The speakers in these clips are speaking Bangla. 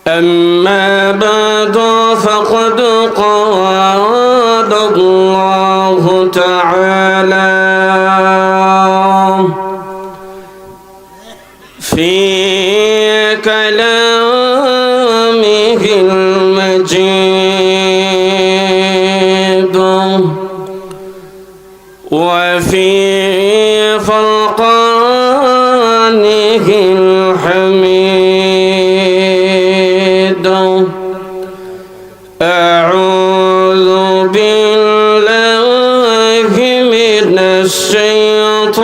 أما بعد فقد قال الله تعالى في كلامه المجيد وفي فرقانه الحميد. أعوذ بالله من الشيطان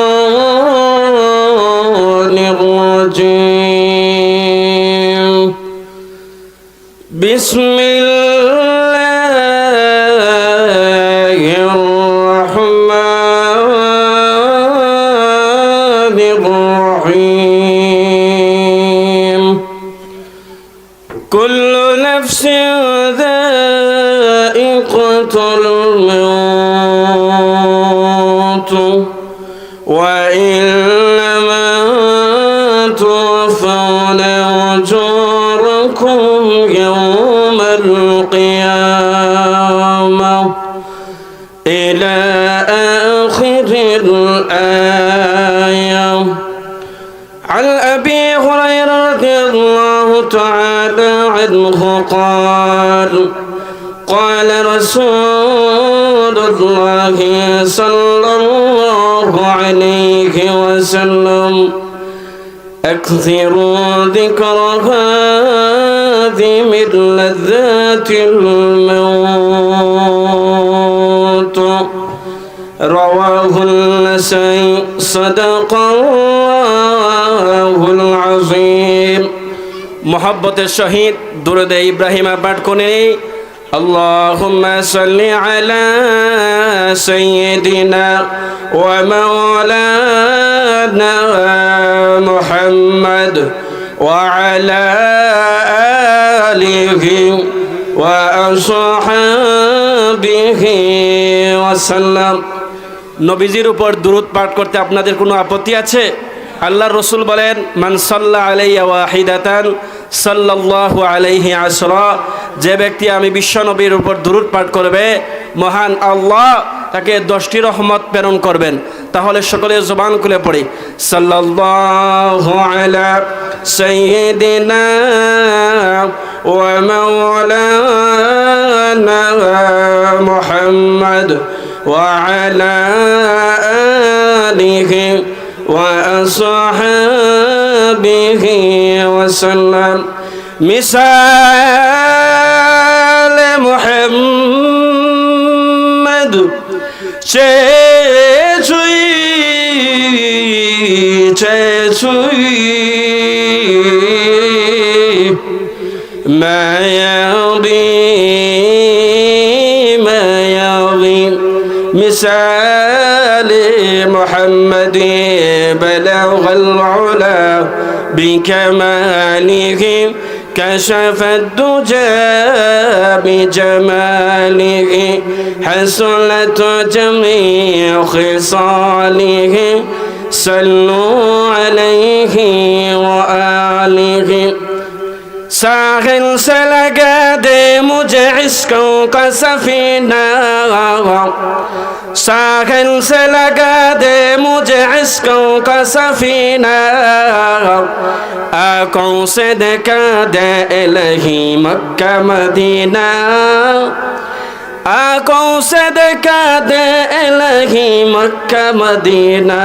الرجيم. بسم الله الرحمن الرحيم. كل نفس ذائقة الموت وإنما توفون أجوركم يوم القيامة إلى آخر الآية. عن أبي هريرة رضي الله تعالى عنه قال رسول الله صلى الله عليه وسلم: أكثروا ذكر هذه من لذات الموت. رواه النسائي. صدق الله العظيم. محبت الشهيد درود إبراهيم পাঠ করে اللهم صل على سيدنا ومولانا محمد وعلى آله وأصحابه وسلم. নবীজির উপর দুরূদ পাঠ করতে আপনাদের কোনো আপত্তি আছে? আল্লাহর রাসূল বলেন, মান সাল্লা আলাইয়া ওয়াহিদাতান সাল্লাল্লাহু আলাইহি আশরা। যে ব্যক্তি আমি বিশ্ব নবীর উপর দুরূদ পাঠ করবে, মহান আল্লাহ তাকে 10টি রহমত প্রেরণ করবেন। তাহলে সকলে জবান খুলে পড়ি, সাল্লাল্লাহু আলা সাইয়্যিদিনা ওয়া মাওলানা মুহাম্মদ ওয়া আলা আলিহি وأصحابه وسلم. مثال محمد ما يضي مثال محمد بلغ العلا بكماله كشف الدجى بجماله حصلت جميع خصاله صلوا عليه وآله. साहिल से लगा दे मुझे इश्कों का सफीना, साहिल से लगा दे मुझे इश्कों का सफीना, आँखों से देखा दे इलाही मक्का मदीना, आँखों से देखा दे इलाही मक्का मदीना.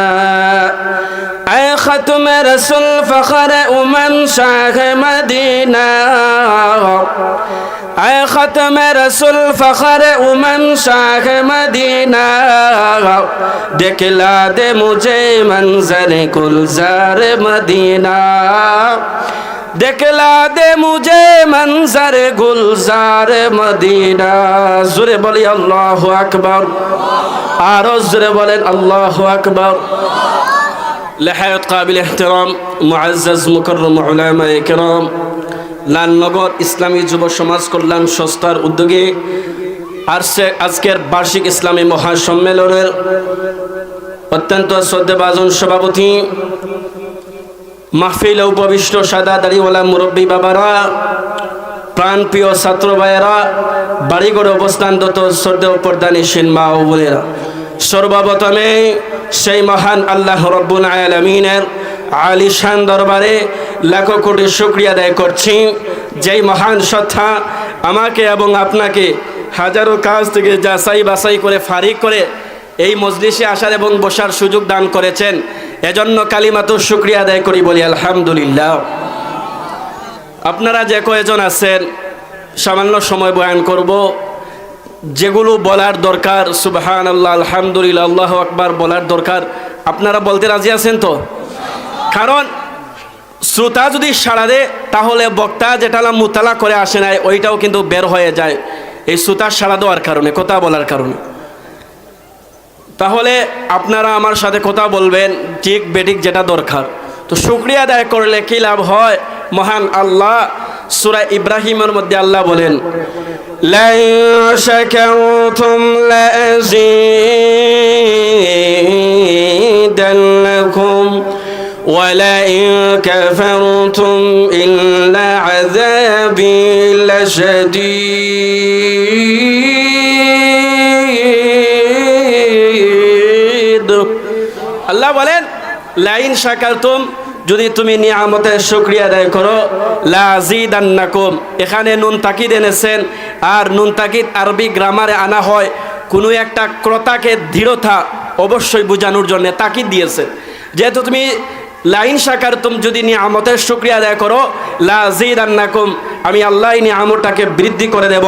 ऐ ख़त्म रसूल फ़ख्र उमम शाह मदीना, ऐ ख़त्म रसूल फ़ख्र उमम शाह मदीना, दिखला दे मुझे मंज़र गुलज़ार मदीना, दिखला दे मुझे मंज़र गुलज़ार मदीना. ज़ोरे बोली अल्लाहु अकबर, आरो ज़ोरे बोले अल्लाहु अकबर. لحياة قابل احترام معزز مكرم علماء کرام লালনগর ইসলামী যুব সমাজ কল্যাণ সংস্থার উদ্যোগে আজকের বার্ষিক ইসলামী মহাসম্মেলনের অত্যন্ত শ্রদ্ধেয়ভাজন সভাপতি মাহফিলে উপবিষ্ট সাদা দাড়িওয়ালা মুরব্বী বাবারা, প্রাণপ্রিয় ছাত্র ভাইয়েরা, বাড়িঘরে অবস্থানরত শ্রদ্ধেয় পর্দানিশীন মা ও বোনেরা, সর্বপ্রথমে সেই মহান আল্লাহ রব্বুল আলামিনের আলিশান দরবারে লাখো কোটি শুকরিয়া আদায় করছি, যেই মহান সত্তা আমাকে এবং আপনাকে হাজারো কাজ থেকে যাচাই বাছাই করে ফারিক করে এই মজলিসে আসার এবং বসার সুযোগ দান করেছেন। এজন্য কালিমাতু শুকরিয়া আদায় করি, বলি আলহামদুলিল্লাহ। আপনারা যে কয়েকজন আছেন, সামান্য সময় বয়ান করব। যেগুলো বলার দরকার, সুবহানাল্লাহ, আলহামদুলিল্লাহ, আল্লাহু আকবার বলার দরকার, আপনারা বলতে রাজি আছেন তো? কারণ শ্রোতা যদি সাড়া দেয় তাহলে বক্তা যেটা মুতালা করে আসে নাই ওইটাও কিন্তু বের হয়ে যায়, এই শ্রোতার সাড়া দেওয়ার কারণে, কথা বলার কারণে। তাহলে আপনারা আমার সাথে কথা বলবেন ঠিক বেঠিক যেটা দরকার। তো শুকরিয়া আদায় করলে কি লাভ হয়? মহান আল্লাহ সূরা ইব্রাহিমের মধ্যে আল্লাহ বলেন, লা শাকারতুম লাযীদান্নাকুম ওয়া লা কাফারতুম ইল্লা আযাবি লাশাদীদ। আল্লাহ বলেন, লাইন শাকারতুম, যদি তুমি নিয়ামতের শুকরিয়া আদায় করো, লাযীদান্নাকুম। এখানে নুন তাকিদ এনেছেন, আর নুন তাকিদ আরবি গ্রামারে আনা হয় কোনো একটা ক্রতাকে দৃঢ়তা অবশ্যই বোঝানোর জন্য তাকিদ দিয়েছে। যেহেতু তুমি লাইন শাকারতুম, যদি নিয়ামতের শুকরিয়া আদায় করো, লাযীদান্নাকুম, আমি আল্লাহ নিয়ামতটাকে বৃদ্ধি করে দেব।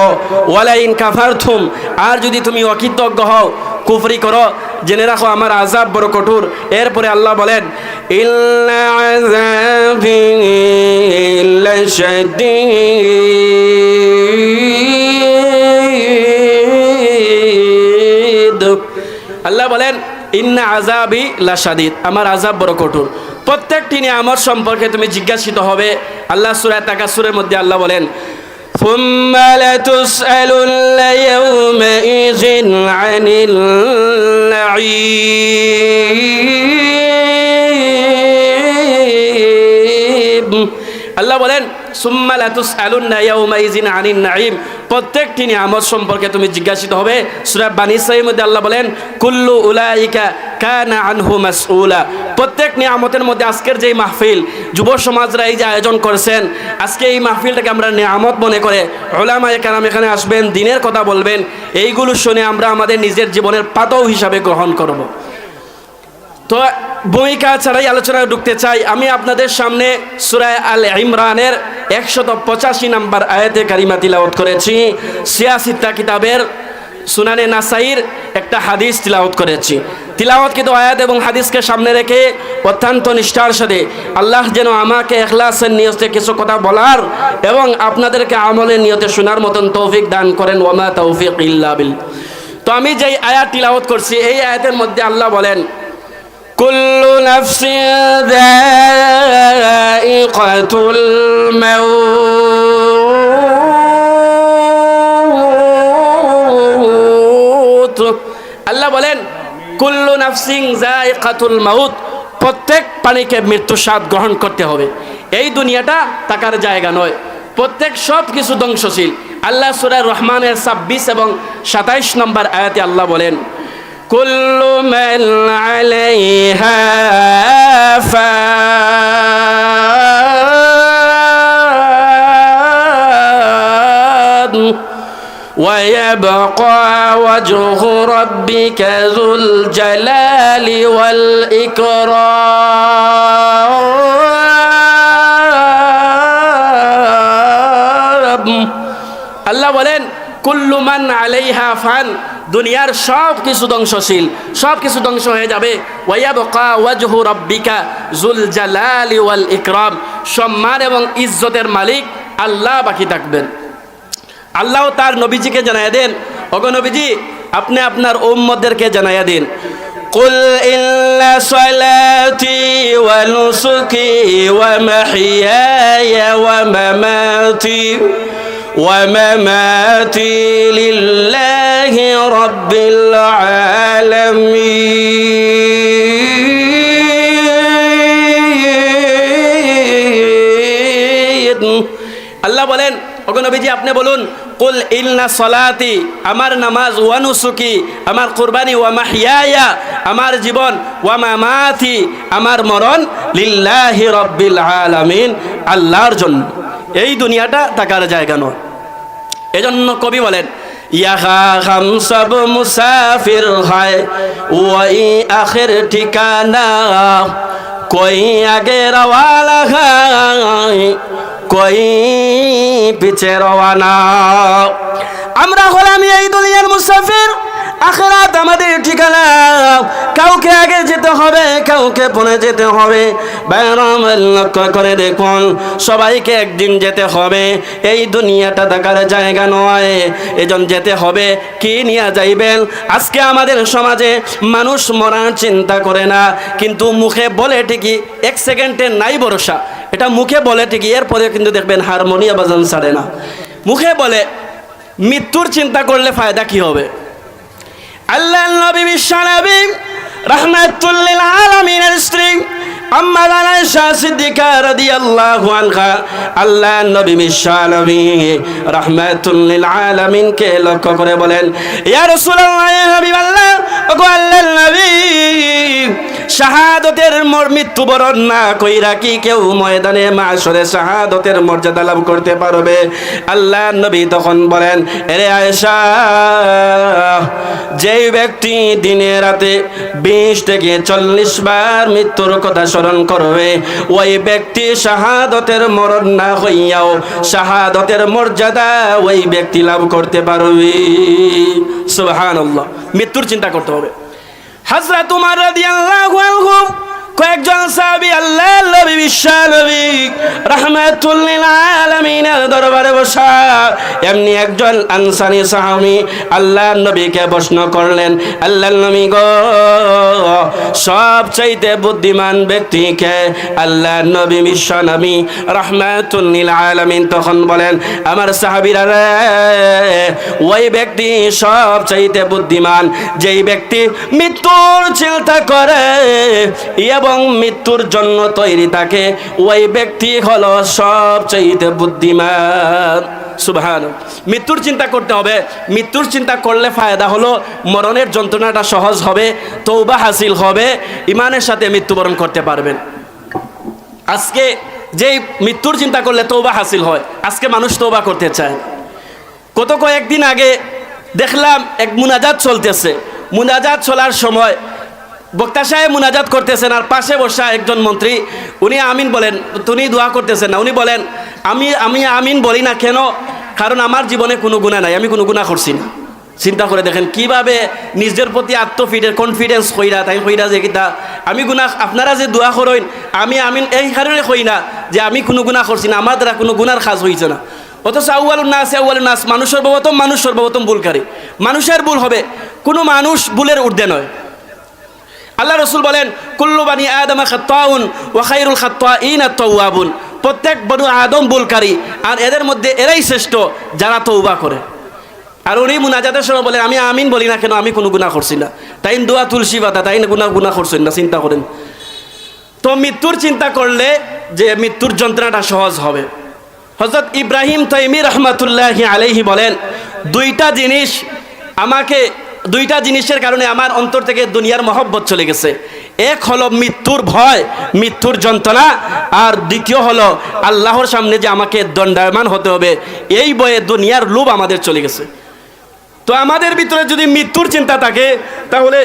ওয়ালাইন কাফারতুম, আর যদি তুমি অকৃতজ্ঞ হও, কুফরি করো, জেনে রাখো আমার আযাব বড় কঠোর। এরপরে আল্লাহ বলেন, ইল্লা আযাবি লাশাদীদ। আল্লাহ বলেন, ইন্না আযাবি লাশাদীদ, আমার আযাব বড় কঠোর। প্রত্যেকটি নিয়ামত সম্পর্কে তুমি জিজ্ঞাসিত হবে। আল্লাহ সূরা তাকাসুরের মধ্যে আল্লাহ বলেন, সুম্মা লাতুসআলুন্না ইয়াওমাইযিন আনিল নাঈম। আল্লাহ বলেন, সুম্মা লাতুসআলুন্না ইয়াওমাইযিন আনিন নাঈম, প্রত্যেকটি নিয়ামত সম্পর্কে তুমি জিজ্ঞাসিত হবে। সূরা বানী ইসরাঈলের মধ্যে আল্লাহ বলেন, কুল্লু উলাইকা কানা আনহু মাসউলা। প্রত্যেক নিয়ামতের মধ্যে আজকের যেই মাহফিল যুব সমাজরা এই যে আয়োজন করেছেন, আজকে এই মাহফিলটাকে আমরা নিয়ামত মনে করে উলামায়ে কেরাম এখানে আসবেন, দ্বীনের কথা বলবেন, এইগুলো শুনে আমরা আমাদের নিজের জীবনের পাথর হিসাবে গ্রহণ করব। তো ভূমিকা ছাড়াই আলোচনায় ঢুকতে চাই। আমি আপনাদের সামনে সূরা আল ইমরানের 185 নম্বর আয়াতে কারিমা তিলাওয়াত করেছি। সিয়াসিত্তা কিতাবের সুনানে নাসাইর একটা হাদিস তিলাওয়াত করেছি। তিলাওয়াতকৃত আয়াত এবং হাদিসকে সামনে রেখে অত্যন্ত নিষ্ঠার সাথে আল্লাহ যেন আমাকে ইখলাসের নিয়তে কিছু কথা বলার এবং আপনাদেরকে আমলের নিয়তে শোনার মতন তৌফিক দান করেন। ওয়ামা তৌফিক ইল্লা বিল্লাহ। তো আমি যেই আয়াত তিলাওয়াত করছি, এই আয়াতের মধ্যে আল্লাহ বলেন, কুল্লু নাফসিন যায়িকাতুল মাউত। আল্লাহ বলেন, কুল্লু নাফসিন যায়িকাতুল মাউত, প্রত্যেক প্রাণীকে মৃত্যু স্বাদ গ্রহণ করতে হবে। এই দুনিয়াটা থাকার জায়গা নয়, প্রত্যেক সব কিছু ধ্বংসশীল। আল্লাহ সূরা রহমানের 26 এবং 27 নম্বর আয়াতে আল্লাহ বলেন, কুল্লু মান আলাইহা ফান ওয়া ইয়াবকা ওয়াজহু রাব্বিকা যুল জালালি ওয়াল ইকরাম। আল্লাহ বলেন, কুল্লু মান আলাইহা ফান, দুনিয়ার সব কিছু ধ্বংসশীল, সব কিছু ধ্বংস হয়ে যাবে। ওয়ায়াবকা ওয়াজহু রাব্বিকা যুল জালালি ওয়াল ইকরাম, সম্মান এবং ইজ্জতের মালিক আল্লাহ বাকি থাকবেন। আল্লাহ তার নবীজিকে জানাইয়া দেন, ওগো নবীজি আপনি আপনার উম্মতদেরকে জানাইয়া দিন, কুল ইন্না সালাতি ওয়া নুসুকি ওয়া মাহইয়ায়া ওয়া মামাতি ومماتي لله رب العالمين আল্লাহ বলেন, ওগো নবীজি আপনি বলুন, কুল ইন্না সলাতি, আমার নামাজ, ওয়া নুসুকি, আমার কুরবানি, ওয়া মাহইয়ায়া, আমার জীবন, ওয়া মামাতি, আমার মরণ, লিল্লাহি রাব্বিল আলামিন, আল্লাহর জন্য। এই দুনিয়াটা টাকার জায়গা নয়। এজন্য কবি বলেন, यहाँ हम सब मुसाफिर है वही आखिर ठिकाना, कोई आगे रवाना है कोई পিছে রওয়ানা। আমরা হলাম এই দুনিয়ার মুসাফির, আখিরাত আমাদের ঠিকানা। কাউকে আগে যেতে হবে, কাউকে পরে যেতে হবে। বাইরাম লক্ষ্য করে দেখুন, সবাইকে একদিন যেতে হবে। এই দুনিয়াটা দেখার জায়গা নয়। এজন যেতে হবে, কি নিয়ে যাইবেন? আজকে আমাদের সমাজে মানুষ মরার চিন্তা করে না, কিন্তু মুখে বলে ঠিকই, এক সেকেন্ডে নাই ভরসা। এটা মুখে বলে ঠিকই, এরপরে কিন্তু দেখবেন হারমোনিয়া বাজান ছাড়ে না। মুখে বলে, মৃত্যুর চিন্তা করলে ফায়দা কি হবে? আল্লাহ নবী বিশ্বনবী রাহমাতুল লিল আলামিনের স্ত্রী আম্মা আয়েশা সিদ্দিকা রাদিয়াল্লাহু আনহা, আল্লাহ নবী বিশ্বনবী রাহমাতুল লিল আলামিন কে লক্ষ্য করে বলেন, ইয়া রাসূলুল্লাহ, ইয়া হাবিবাল্লাহ, ওগো আল্লাহর নবী, শাহাদতের মৃত্যুবরণ না কইরা কি কেউ ময়দানে মাশরে শাহাদতের মর্যাদা লাভ করতে পারবে? আল্লাহ নবী তখন বলেন, আরে আয়েশা, যেই ব্যক্তি দিনে রাতে 20 থেকে 40 বার মৃত্যুর কথা স্মরণ করবে, ওই ব্যক্তি শাহাদতের মরণ না হইয়াও শাহাদতের মর্যাদা ওই ব্যক্তি লাভ করতে পারবে। সুবহানাল্লাহ। মৃত্যুর চিন্তা করতে হবে। হযরত উমর রাদিয়াল্লাহু আনহু কয়েকজন সাহাবী আল্লাহর নবী বিশ্বনবী রাহমাতুল লিল আলামিনের দরবারে বসা এমনি একজন আনসারী সাহাবী আল্লাহর নবীকে প্রশ্ন করলেন, আল্লাহর নবী গো, সবচাইতে বুদ্ধিমান ব্যক্তিকে? আল্লাহর নবী বিশ্বনবী রাহমাতুল লিল আলামিন তখন বলেন, আমার সাহাবীরা রে, ওই ব্যক্তি সবচাইতে বুদ্ধিমান যেই ব্যক্তি মৃত্যুর চিন্তা করে এবং মৃত্যুর জন্য তৈরি থাকে, ওই ব্যক্তি হলো সবচেয়ে বুদ্ধিমান। সুবহানাল্লাহ। মৃত্যুর চিন্তা করতে হবে। মৃত্যুর চিন্তা করলে ফায়দা হলো মরণের যন্ত্রণাটা সহজ হবে, তওবা হাসিল হবে, ইমানের সাথে মৃত্যুবরণ করতে পারবেন। আজকে যেই মৃত্যুর চিন্তা করলে তওবা হাসিল হয়, আজকে মানুষ তওবা করতে চায়। কয়েকদিন আগে দেখলাম এক মুনাজাত চলতেছে। মুনাজাত চলার সময় বক্তা সাহেব মুনাজাত করতেছেন, আর পাশে বসা একজন মন্ত্রী, উনি আমিন বলেন, উনি দোয়া করতেছেন না। উনি বলেন, আমি আমিন বলি না কেন? কারণ আমার জীবনে কোনো গুনাহ নাই, আমি কোনো গুনাহ করছি না। চিন্তা করে দেখেন কিভাবে নিজের প্রতি কনফিডেন্স কইরা, তাই কইরা যে কিতা আমি গুনাহ, আপনারা যে দোয়া করেন আমি আমিন এই কারণে কই না যে আমি কোনো গুনাহ করছি না, আমার দ্বারা কোনো গুনার কাজ হইছে না। অথচ আউয়ালুন নাস, মানুষ সর্বপ্রথম ভুলকারী। মানুষের ভুল হবে, কোনো মানুষ ভুলের ঊর্ধ্বে নয়। আল্লাহ রসুল বলেন, কুল্লু বানি আদম খাত্তাউন ওয়া খায়রুল খাত্তাইনা আত-তাওয়াবুন, প্রত্যেক বনু আদম ভুলকারী, আর এদের মধ্যে এরাই শ্রেষ্ঠ যারা তওবা করে। আর উনি মুনাজাতের সময় বলেন, আমি আমিন বলি না কেন? আমি কোনো গুনাহ করছি না। তাই দোয়া তুলসী পাতা, তাই গুনাহ করছেন না। চিন্তা করেন তো, মৃত্যুর চিন্তা করলে যে মৃত্যুর যন্ত্রণাটা সহজ হবে। হযরত ইব্রাহিম তাইমি রাহমাতুল্লাহি আলাইহি বলেন, দুইটা জিনিসের কারণে আমার অন্তর থেকে দুনিয়ার মহব্বত চলে গেছে। এক হলো মৃত্যুর ভয়, মৃত্যুর যন্ত্রণা, আর দ্বিতীয় হলো আল্লাহর সামনে যে আমাকে দণ্ডায়মান হতে হবে, এই ভয়ে দুনিয়ার লোভ আমাদের চলে গেছে। তো আমাদের ভিতরে যদি মৃত্যুর চিন্তা থাকে, তাহলে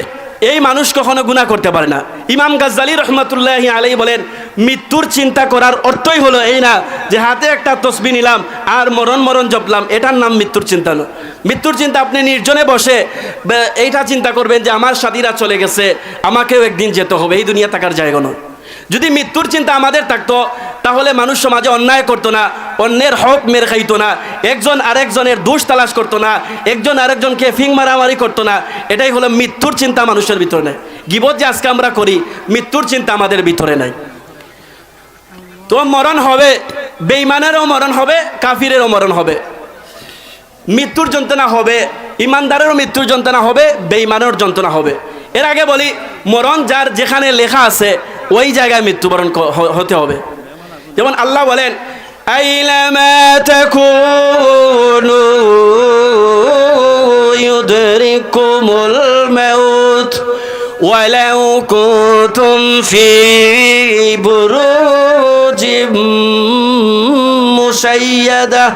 এই মানুষ কখনো গুনাহ করতে পারে না। ইমাম গাজ্জালী রাহমাতুল্লাহি আলাইহি বলেন, মৃত্যুর চিন্তা করার অর্থই হলো এই না যে হাতে একটা তসবিহ নিলাম আর মরণ জপলাম, এটার নাম মৃত্যুর চিন্তা নয়। মৃত্যুর চিন্তা আপনি নির্জনে বসে এইটা চিন্তা করবেন যে আমার সাথীরা চলে গেছে, আমাকেও একদিন যেতে হবে, এই দুনিয়া থাকার জায়গা নয়। যদি মৃত্যুর চিন্তা আমাদের থাকতো, তাহলে মানুষ সমাজে অন্যায় করতো না, অন্যের হক মেরে খাইতো না, একজন আরেকজনের দোষ তালাশ করতো না, একজন আরেকজনকে ফিং মারামারি করতো না। এটাই হলো মৃত্যুর চিন্তা মানুষের ভিতরে নেই। গীবত যে আজকে আমরা করি, মৃত্যুর চিন্তা আমাদের ভিতরে নাই। তো মরণ হবে, বেঈমানেরও মরণ হবে, কাফিরেরও মরণ হবে। মৃত্যুর যন্ত্রণা হবে, ইমানদারেরও মৃত্যুর যন্ত্রণা হবে, বেঈমানের যন্ত্রণা হবে। এর আগে বলি, মরণ যার যেখানে লেখা আছে ওই জায়গায় মৃত্যুবরণ হতে হবে। যেমন আল্লাহ বলেন, আইনামা তাকুনু ইউদরিকুমুল মাউত ওয়ালাউ কুনতুম ফি বুরুজিম মুশাইয়াদা।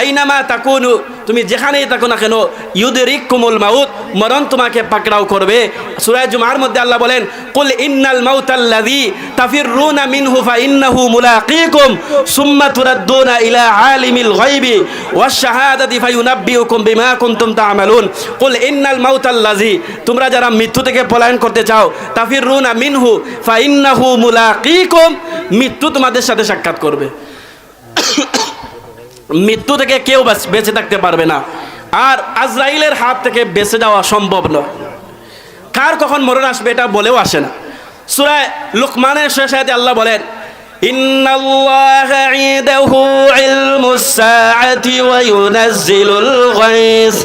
আইনামা তাকুনু, তুমি যেখানেই থাকো না কেন, ইউদরিকুমুল মাউত, মরণ তোমাকে পাকড়াও করবে। সূরা জুমার মধ্যে আল্লাহ বলেন, কুল ইন্নাল মাউতাল্লাযী তাফিররুনা মিনহু ফাইন্নাহু মুলাকীকুম সুম্মা তুরাদ্দুনা ইলা আলিমিল গায়বি ওয়াশ শাহাদাতি ফায়ুনাব্বিউকুম বিমা কুনতুম তা'মালুন। কুল ইন্নাল মাউতাল্লাযী, তোমরা যারা মৃত্যু থেকে পলায়ন করতে চাও, তাফিররুনা মিনহু ফাইন্নাহু মুলাকীকুম, মৃত্যু তোমাদের সাথে সাক্ষাৎ করবে। মৃত্যু থেকে কেউ বেঁচে থাকতে পারবে না, আর আজরাইলের হাত থেকে বেঁচে যাওয়া সম্ভব নয়। কার কখন মরণ আসবে এটা বলেও আসে না। সূরা লুকমানের শেষ আয়াতে আল্লাহ বলেন, ইন্নাল্লাহা ইনদাহু ইলমুস সাআতি ওয়া ইউনাজ্জিলুল গায়স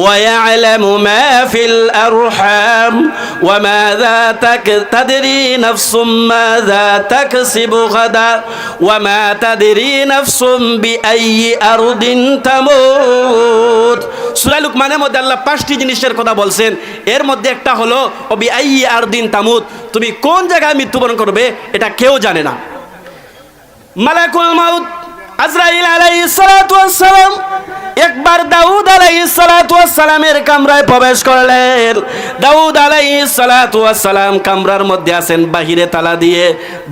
ওয়া ইয়ালামু মা ফিল আরহাম ওয়া মাযা তাদরি নাফসুম মাযা তাকসিবু গাদা ওয়া মা তাদরি নাফসুম বিআইয়ি আরদিন তামুত। সূরা লুকমানের মধ্যে আল্লাহ 5টি জিনিসের কথা বলছেন, এর মধ্যে একটা হলো বিআইয়ি আরদিন তামুত, তুমি কোন জায়গায় মৃত্যুবরণ করবে এটা কেউ জানে না। মালাকুল মাউত আজরাইল আলাইহিস সালাতু ওয়াস সালাম একবার দাউদ আলাইহিস সালাতু ওয়াস সালামের কামরায় প্রবেশ করলেন। দাউদ আলাইহিস সালাতু ওয়াস সালাম কামরার মধ্যে আছেন বাহিরে তালা দিয়ে।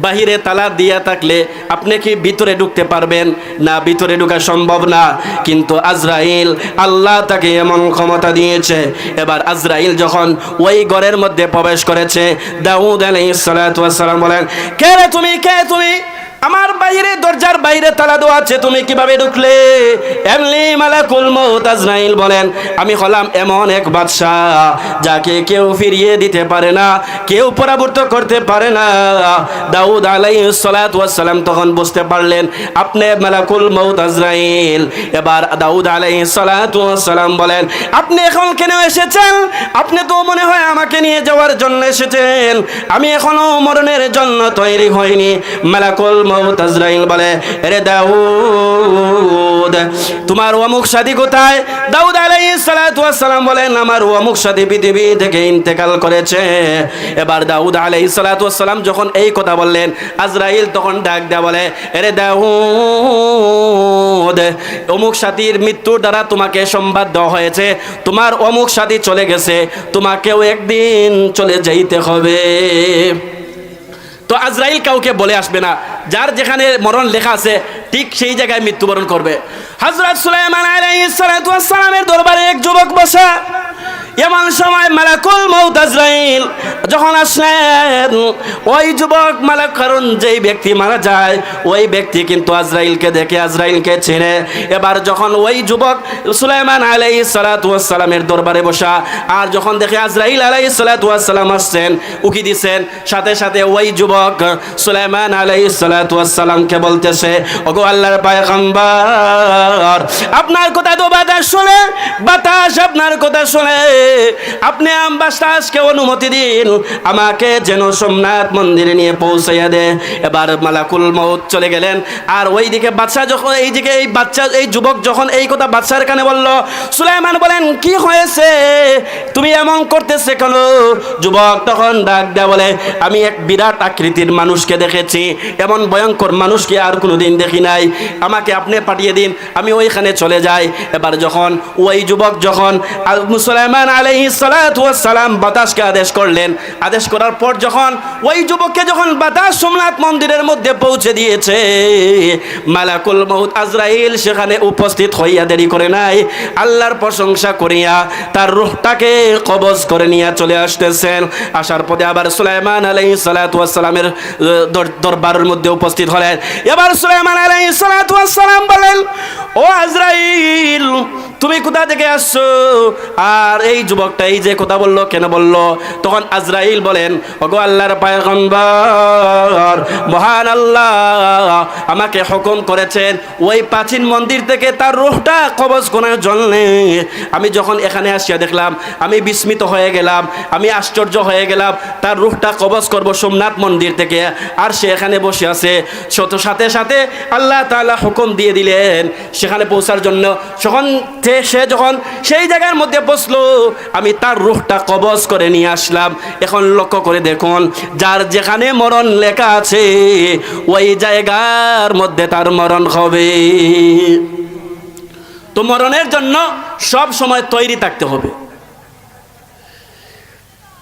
বাহিরে তালা দিয়ে থাকলে আপনি কি ভিতরে ঢুকতে পারবেন? না, ভিতরে ঢোকা সম্ভব না। কিন্তু আজরাইল, আল্লাহ তাকে এমন ক্ষমতা দিয়েছে। এবার আজরাইল যখন ওই ঘরের মধ্যে প্রবেশ করেছে, দাউদ আলাইহিস সালাতু ওয়াস সালাম বলেন, কে রে তুমি, কে তুমি? আমার বাইরে, দরজার বাইরে তালা দেওয়া আছে, তুমি কিভাবে ঢুকলে? এমনি মালাকুল মউত আজরাইল বলেন, আমি হলাম এমন এক বাদশাহ যাকে কেউ ফিরিয়ে দিতে পারে না, কেউ পরাবর্তন করতে পারে না। দাউদ আলাইহিস সালাতু ওয়াস সালাম তখন বুঝতে পারলেন আপনি মালাকুল মউত আজরাইল। এবার দাউদ আলাইহিস সালাতু ওয়াস সালাম বলেন, আপনি এখন কেন এসেছেন? আপনি তো মনে হয় আমাকে নিয়ে যাওয়ার জন্য এসেছেন, আমি এখনো মরণের জন্য তৈরি হইনি। মালাকুল মউত আজরাইল বলে, রে দাউদ, তোমার অমুক সাথী কোথায়? দাউদ আলাইহিস সালাতু ওয়াস সালাম বলেন, আমার অমুক সাথী পৃথিবী থেকে ইন্তেকাল করেছে। এবার দাউদ আলাইহিস সালাতু ওয়াস সালাম যখন এই কথা বললেন, আজরাইল তখন ডাক দেয়া বলে, রে দাউদ, অমুক সাথীর মৃত্যুর দ্বারা তোমাকে সংবাদ দেওয়া হয়েছে, তোমার অমুক সাথী চলে গেছে, তোমাকেও একদিন চলে যাইতে হবে। তো আজরাইল কাউকে বলে আসবে না, যার যেখানে মরণ লেখা আছে ঠিক সেই জায়গায় মৃত্যুবরণ করবে। হযরত সুলাইমান আলাইহিস সালাতু ওয়াস সালামের দরবারে এক যুবক বসা। এমন সময় মালাকুল মউত আজরাইল যখন আসলেন, ওই যুবক মালাক, কারণ যেই ব্যক্তি মারা যায় ওই ব্যক্তি কিন্তু আজরাইলকে দেখে, আজরাইলকে চেনে। এবার যখন ওই যুবক সুলাইমান আলাইহিস সালাতু ওয়াস সালামের দরবারে বসা, আর যখন দেখে আজরাইল আলাইহিস সালাতু ওয়াস সালাম আসছেন, উকি দিছেন, সাথে সাথে ওই যুবক সুলাইমান আলাইহিস সালাতু ওয়াস সালামকে বলতেছে, ওগো আল্লাহর পয়গম্বর, আপনার কথা তো বাতাস শুনে, বাতাস আপনার কথা শুনে, আপনি বাতাসকে অনুমতি দিন আমাকে যেন সোমনাথ মন্দিরে নিয়ে পৌঁছাইয়া দে। এবার মালাকুল মউত চলে গেলেন, আর ওইদিকে বাদশা যখন এইদিকে এই বাচ্চা, এই যুবক যখন এই কথা বাদশার কানে বলল, সুলাইমান বলেন, কি হয়েছে, তুমি এমন করতেছে কেন? যুবক তখন ডাক দেয়া বলে, আমি এক বিরাট আকৃতির মানুষকে দেখেছি, এমন ভয়ঙ্কর মানুষকে আর কোনোদিন দেখি নাই, আমাকে আপনি পাঠিয়ে দিন, আমি ওইখানে চলে যাই। এবার যখন ওই যুবক যখন সুলাইমান আলাইহিস সালাতু ওয়াস সালাম বাতাসকে আদেশ করলেন, আদেশ করার পর যখন ওই যুবককে যখন বাতাস সোমনাথ মন্দিরের মধ্যে পৌঁছে দিয়েছে, মালাকুল মউত আজরাইল সেখানে উপস্থিত হইয়া দেরি করে নাই, আল্লাহর প্রশংসা করিয়া তার রূহটাকে কবজ করে নিয়ে চলে আসতেছেন। আসার পথে আবার সুলাইমান আলাইহিস সালাতু ওয়াস সালামের দরবারের মধ্যে উপস্থিত হলেন। এবার সুলাইমান আলাইহিস সালাতু ওয়াস সালাম বলেন, ও আজরাইল, তুমি কোথা থেকে আসছো? আর এই যুবকটা এই যে কথা বললো, কেন বললো? তখন আজরাইল বলেন, ওগো আল্লাহর পয়গম্বর, মহান আল্লাহ আমাকে হুকুম করেছেন ওই প্রাচীন মন্দির থেকে তার রূহটা কবজ করার জন্য। আমি যখন এখানে আসিয়া দেখলাম, আমি বিস্মিত হয়ে গেলাম, আমি আশ্চর্য হয়ে গেলাম। তার রূহটা কবজ করব সোমনাথ মন্দির থেকে, আর সে এখানে বসে আছে। সাথে সাথে আল্লাহ তাআলা হুকুম দিয়ে দিলেন সেখানে পৌঁছার জন্য। সে যখন সেই জায়গার মধ্যে বসলো, আমি তার রূহটা কবজ করে নিয়ে আসলাম। এখন লক্ষ্য করে দেখুন, যার যেখানে মরণ লেখা আছে ওই জায়গার মধ্যে তার মরণ হবে। তো মরণের জন্য সব সময় তৈরি থাকতে হবে।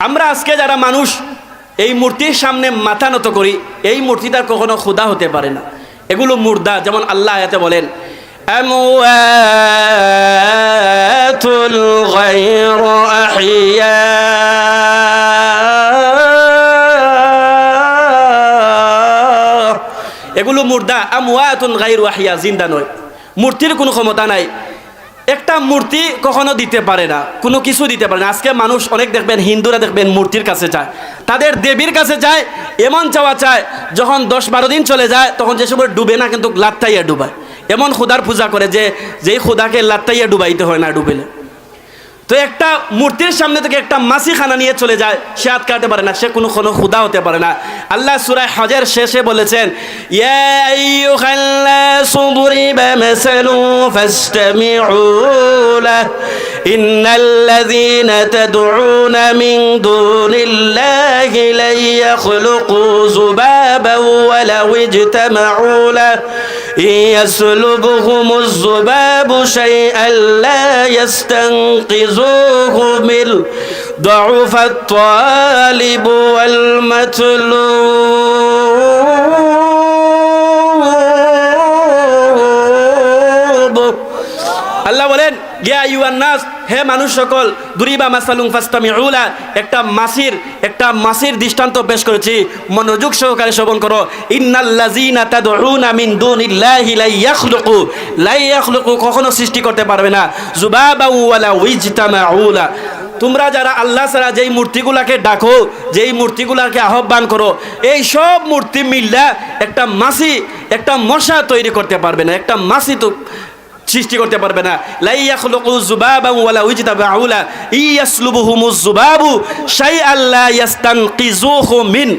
আমরা আজকে যারা মানুষ এই মূর্তির সামনে মাথা নত করি, এই মূর্তিটা কখনো খোদা হতে পারে না, এগুলো মুর্দা। যেমন আল্লাহ আয়াতে বলেন, আমওয়াতুল গায়রু আহইয়া, এগুলো মুর্দা। আমওয়াতুন গায়রু আহইয়া, জিন্দা নয়। মূর্তির কোনো ক্ষমতা নাই। একটা মূর্তি কখনো দিতে পারে না, কোনো কিছু দিতে পারে না। আজকে মানুষ অনেক দেখবেন, হিন্দুরা দেখবেন মূর্তির কাছে চায়, তাদের দেবীর কাছে চায়, এমন চাওয়া চায় যখন 10-12 দিন চলে যায় তখন যে সময় ডুবে না, কিন্তু লাত্তাইয়া ডুবায়। এমন খোদার পূজা করে যে যেই খোদাকে লাত্তাইয়া ডুবাইতে হয় না ডুবেলে। তো একটা মূর্তির সামনে থেকে একটা মাছি খানা নিয়ে চলে যায়, সে হাত কাটতে পারে না, সে কোনো খোদা হতে পারে না। আল্লাহ সূরা হজের শেষে বলেছেন, ইয়া আইয়ুহান্নাসু দুরিবা মাসালুন ফাসতামিউ লাহু ইন্নাল্লাযীনা তাদউনা মিন দুনিল্লাহি লা ইয়াখলুকু যুবাবান ওয়া লাউ ইজতামাউ লাহু ইয়াসলুবহুমুজ যুবাবু শাইআন লা يستنقذوه من ضعف الطالب والمطلوب। আল্লাহ বলেন, ইয়া আইয়ুহান নাস, হে মানুষ সকল, দুরিবা মাসালুন ফাসতামিউ লাহু, একটা মাসির দৃষ্টান্ত পেশ করেছি, মনোযোগ সহকারে শ্রবণ করো। ইন্নাল্লাযীনা তাদউনা মিন দুনিল্লাহি লা ইয়াখলুকু, কখনো সৃষ্টি করতে পারবে না, যুবাবা ওয়ালা ইজতামাউ লাহু, তোমরা যারা আল্লাহ ছাড়া যেই মূর্তিগুলাকে ডাকো, যেই মূর্তিগুলাকে আহ্বান করো, এই সব মূর্তি মিল্লা একটা মশা তৈরি করতে পারবে না, একটা মাছি তো সৃষ্টি করতে পারবে না। লা ইয়াখলুকু যুবাবান ওয়ালা ইজতামাউ লাহু ইয়াসলুবহুমুজ যুবাবু শাইআন লা ইয়াস্তানকিযুহু মিন,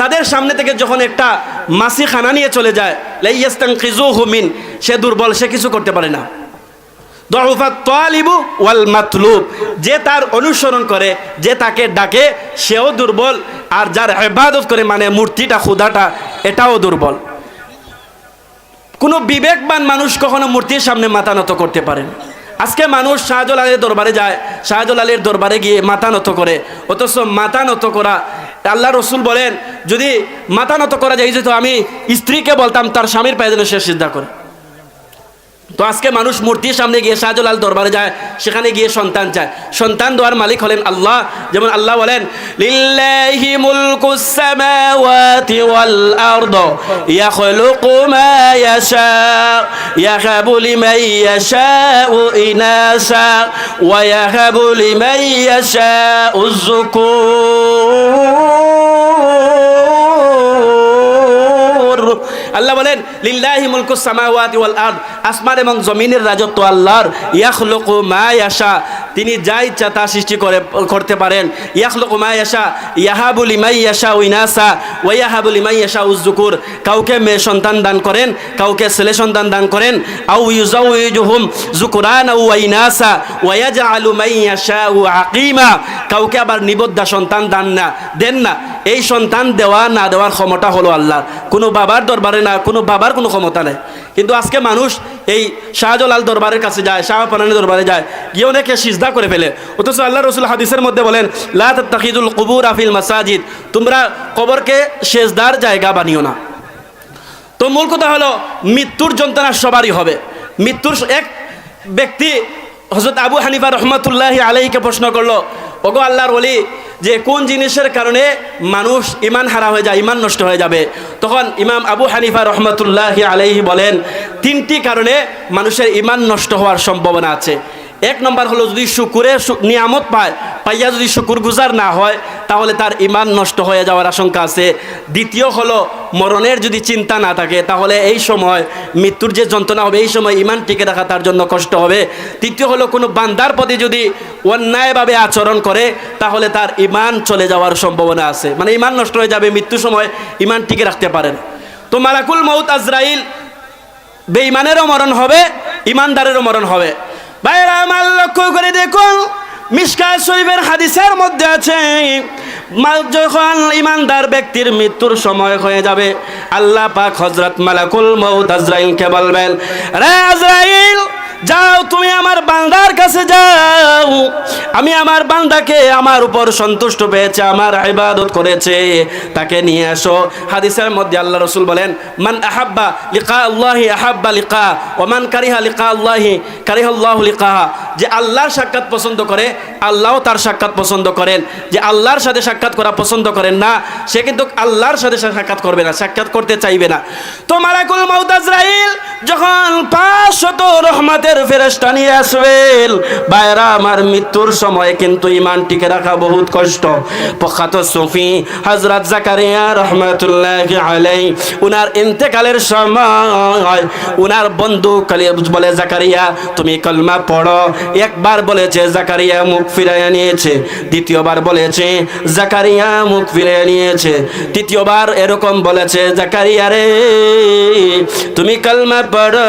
তাদের সামনে থেকে যখন একটা মাছি খানা নিয়ে চলে যায়, লা ইয়াস্তানকিযুহু মিন, সে দুর্বল, সে কিছু করতে পারে না। দুআফাত তালিবু ওয়াল মাতলুব, যে তার অনুসরণ করে, যে তাকে ডাকে, সেও দুর্বল, আর যার ইবাদত করে মানে মূর্তিটা, খোদাটা, এটাও দুর্বল। কোনো বিবেকবান মানুষ কখনো মূর্তির সামনে মাথা নত করতে পারেন। আজকে মানুষ শাহজালালের দরবারে যায়, শাহজালালের দরবারে গিয়ে মাথা নত করে, অথচ মাথা নত করা, আল্লাহ রসুল বলেন, যদি মাথা নত করা যায় যেত, আমি স্ত্রীকে বলতাম তার স্বামীর পায়ে যেন সে সিজদা করে। তো আজকে মানুষ মূর্তির সামনে গিয়ে শাহজালাল দরবারে যায়, সেখানে গিয়ে সন্তান চায়। সন্তান দেওয়ার মালিক হলেন আল্লাহ। যেমন আল্লাহ বলেন, লিল্লাহি মুলকুস সামাওয়াতি ওয়াল আরদ ইয়াখলুকু মা ইয়াশা ইয়াহাবু লিমান ইয়াশাউ ইনাসা ওয়া ইয়াহাবু লিমান ইয়াশাউ যুকুর। আল্লাহ বলেন, লিল্লাহি মুলকুস সামাওয়াতি ওয়াল আরদ, আসমান এবং জমিনের রাজত্ব আল্লাহর। ইয়াখলুকু মা ইয়াশা, তিনি যা ইচ্ছা তা সৃষ্টি করতে পারেন। ইয়াখলুকু মা ইয়াশা ইয়াহাবু লিমান ইয়াশাউ ইনাসা ওয়া ইয়াহাবু লিমান ইয়াশাউ যুকুর, কাউকে মেয়ে সন্তান দান করেন, কাউকে ছেলে সন্তান দান করেন। আও ইউজাউইজুহুম যুকরানা ওয়া ইনাসা ওয়া ইয়াজআলু মান ইয়াশাউ আকিমা, কাউকে আবার নিবদ্ধা সন্তান দেন না। এই সন্তান দেওয়া না দেওয়ার ক্ষমতা হলো আল্লাহর, কোনো বাবার দরবারে না, কোনো বাবার কোনো ক্ষমতা নেই। কিন্তু আজকে মানুষ এই শাহজালাল দরবারের কাছে যায়, শাহপানানের দরবারে যায়, গিয়ে অনেকে সিজদা করে ফেলে। অথচ আল্লাহ রসুল হাদিসের মধ্যে বলেন, লা তাত্তাখিযুল কুবুরা ফিল মাসাজিদ, তোমরা কবরকে সেজদার জায়গা বানিও না। তো মূল কথা হলো, মৃত্যুর যন্ত্রণা সবারই হবে। এক ব্যক্তি হযরত আবু হানিফা রহমাতুল্লাহি আলাইহিকে প্রশ্ন করলো, ওগো আল্লাহর ওলি, যে কোন জিনিসের কারণে মানুষ ইমান হারা হয়ে যায়, ইমান নষ্ট হয়ে যাবে? তখন ইমাম আবু হানিফা রহমাতুল্লাহি আলাইহি বলেন, 3টি কারণে মানুষের ইমান নষ্ট হওয়ার সম্ভাবনা আছে। এক নম্বর হলো যদি নিয়ামত পাইয়া যদি শুকুর গুজার না হয় তাহলে তার ইমান নষ্ট হয়ে যাওয়ার আশঙ্কা আছে। দ্বিতীয় হলো মরণের যদি চিন্তা না থাকে তাহলে এই সময় মৃত্যুর যে যন্ত্রণা হবে এই সময় ইমান টিকে রাখা তার জন্য কষ্ট হবে। তৃতীয় হলো কোনো বান্দার প্রতি যদি অন্যায়ভাবে আচরণ করে তাহলে তার ইমান চলে যাওয়ার সম্ভাবনা আছে, মানে ইমান নষ্ট হয়ে যাবে, মৃত্যুর সময় ইমান টিকে রাখতে পারেন। তো মালাকুল মউত আজরাইল বেঈমানেরও মরণ হবে, ইমানদারেরও মরণ হবে। ভাইরা আমার লক্ষ্য করে দেখুন, মিশকাত শরীফের হাদিসের মধ্যে আছে যখন ইমানদার ব্যক্তির মৃত্যুর সময় হয়ে যাবে আল্লাহ পাক হযরত মালাকুল মউত আজরাইলকে বলবেন, রে আজরাইল যাও তুমি আমার বান্দার কাছে যাও, আমি আমার বান্দাকে আমার উপর সন্তুষ্ট পেয়েছে, আমার ইবাদত করেছে, তাকে নিয়ে আসো। হাদিসের মধ্যে আল্লাহ রাসূল বলেন, মান আহাব্বা লিকা আল্লাহি আহাব্বা লিকা ওয়া মান কারিহা লিকা আল্লাহি কারিহা আল্লাহু লিকা। যে আল্লাহর সাক্ষাৎ পছন্দ করে আল্লাহও তার সাক্ষাৎ পছন্দ করেন, যে আল্লাহর সাথে সাক্ষাৎ করা পছন্দ করেন না সে কিন্তু আল্লাহর সাথে সাক্ষাৎ করবে না, সাক্ষাৎ করতে চাইবে না। তো মালাকুল মউত আজরাইল যখন 500 রহমতের ফেরেশতা নিয়ে আসবেন, ভাইরা আমার মৃত্যুর সময় কিন্তু ইমান টিকে রাখা বহুত কষ্ট। প্রখ্যাত সুফি হযরত জাকারিয়া রাহমাতুল্লাহি আলাইহি উনার ইন্তেকালের সময় উনার বন্ধু বলে, জাকারিয়া তুমি কলমা পড়ো। একবার বলেছে জাকারিয়া মুখ ফিরাইয়া নিয়েছে, দ্বিতীয়বার বলেছে জাকারিয়া মুখ ফিরিয়ে নিয়েছে, তৃতীয়বার এরকম বলেছে জাকারিয়া রে তুমি কলমা পড়ো,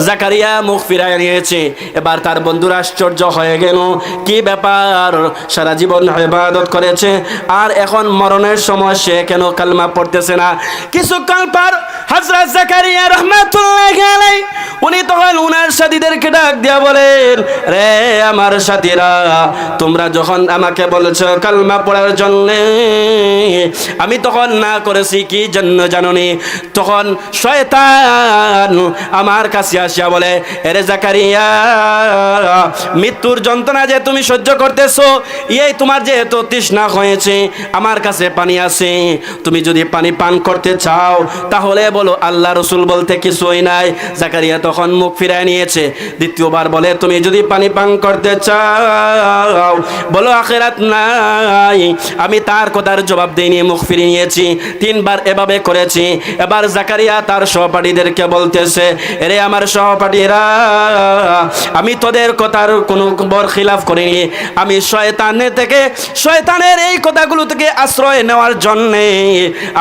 জাকারিয়া মুখ ফিরাইয়া নিয়েছে। এবার তার বন্ধুরা আশ্চর্য হয়ে গেল, কি ব্যাপার, সারা জীবন ইবাদত করেছে আর এখন মরণের সময় সে কেন কলমা পড়তেছে না। কিছুক্ষণ পর হযরত জাকারিয়া রাহমাতুল্লাহি আলাইহি উনি তখন উনার সাথীদেরকে ডাক দিয়া বলেন, রে আমার সাথীরা তোমরা যখন আমাকে বলেছো কালমা পড়ার জন্য আমি তখন না করেছি কি জন্য জানোনি? তখন শয়তান আমার কাছে আসিয়া বলে, এরে জাকারিয়া মৃত্যুর যন্ত্রণা যে তুমি সহ্য করতেছো, এই তোমার যে এত তৃষ্ণা হয়েছে, আমার কাছে পানি আছে, তুমি যদি পানি পান করতে চাও তাহলে বলো আল্লাহ রাসূল বলতে কিছুই নাই। জাকারিয়া তখন মুখ ফিরায় নিয়েছে। দ্বিতীয়বার বলে, তুমি যদি পানি পান করতে চাও বলো আখিরাত নাই, আমি তার কথার জবাব দিইনি, মুখ ফিরিয়ে নিয়েছি। 3 বার এভাবে করেছি। এবার জাকারিয়া তার সহপাঠীদেরকে বলতেছে, এরে আমার সহপাঠীরা আমি তোদের কথার কোনো বরখিলাফ করিনি, আমি শয়তানের এই কথাগুলো থেকে আশ্রয় নেওয়ার জন্য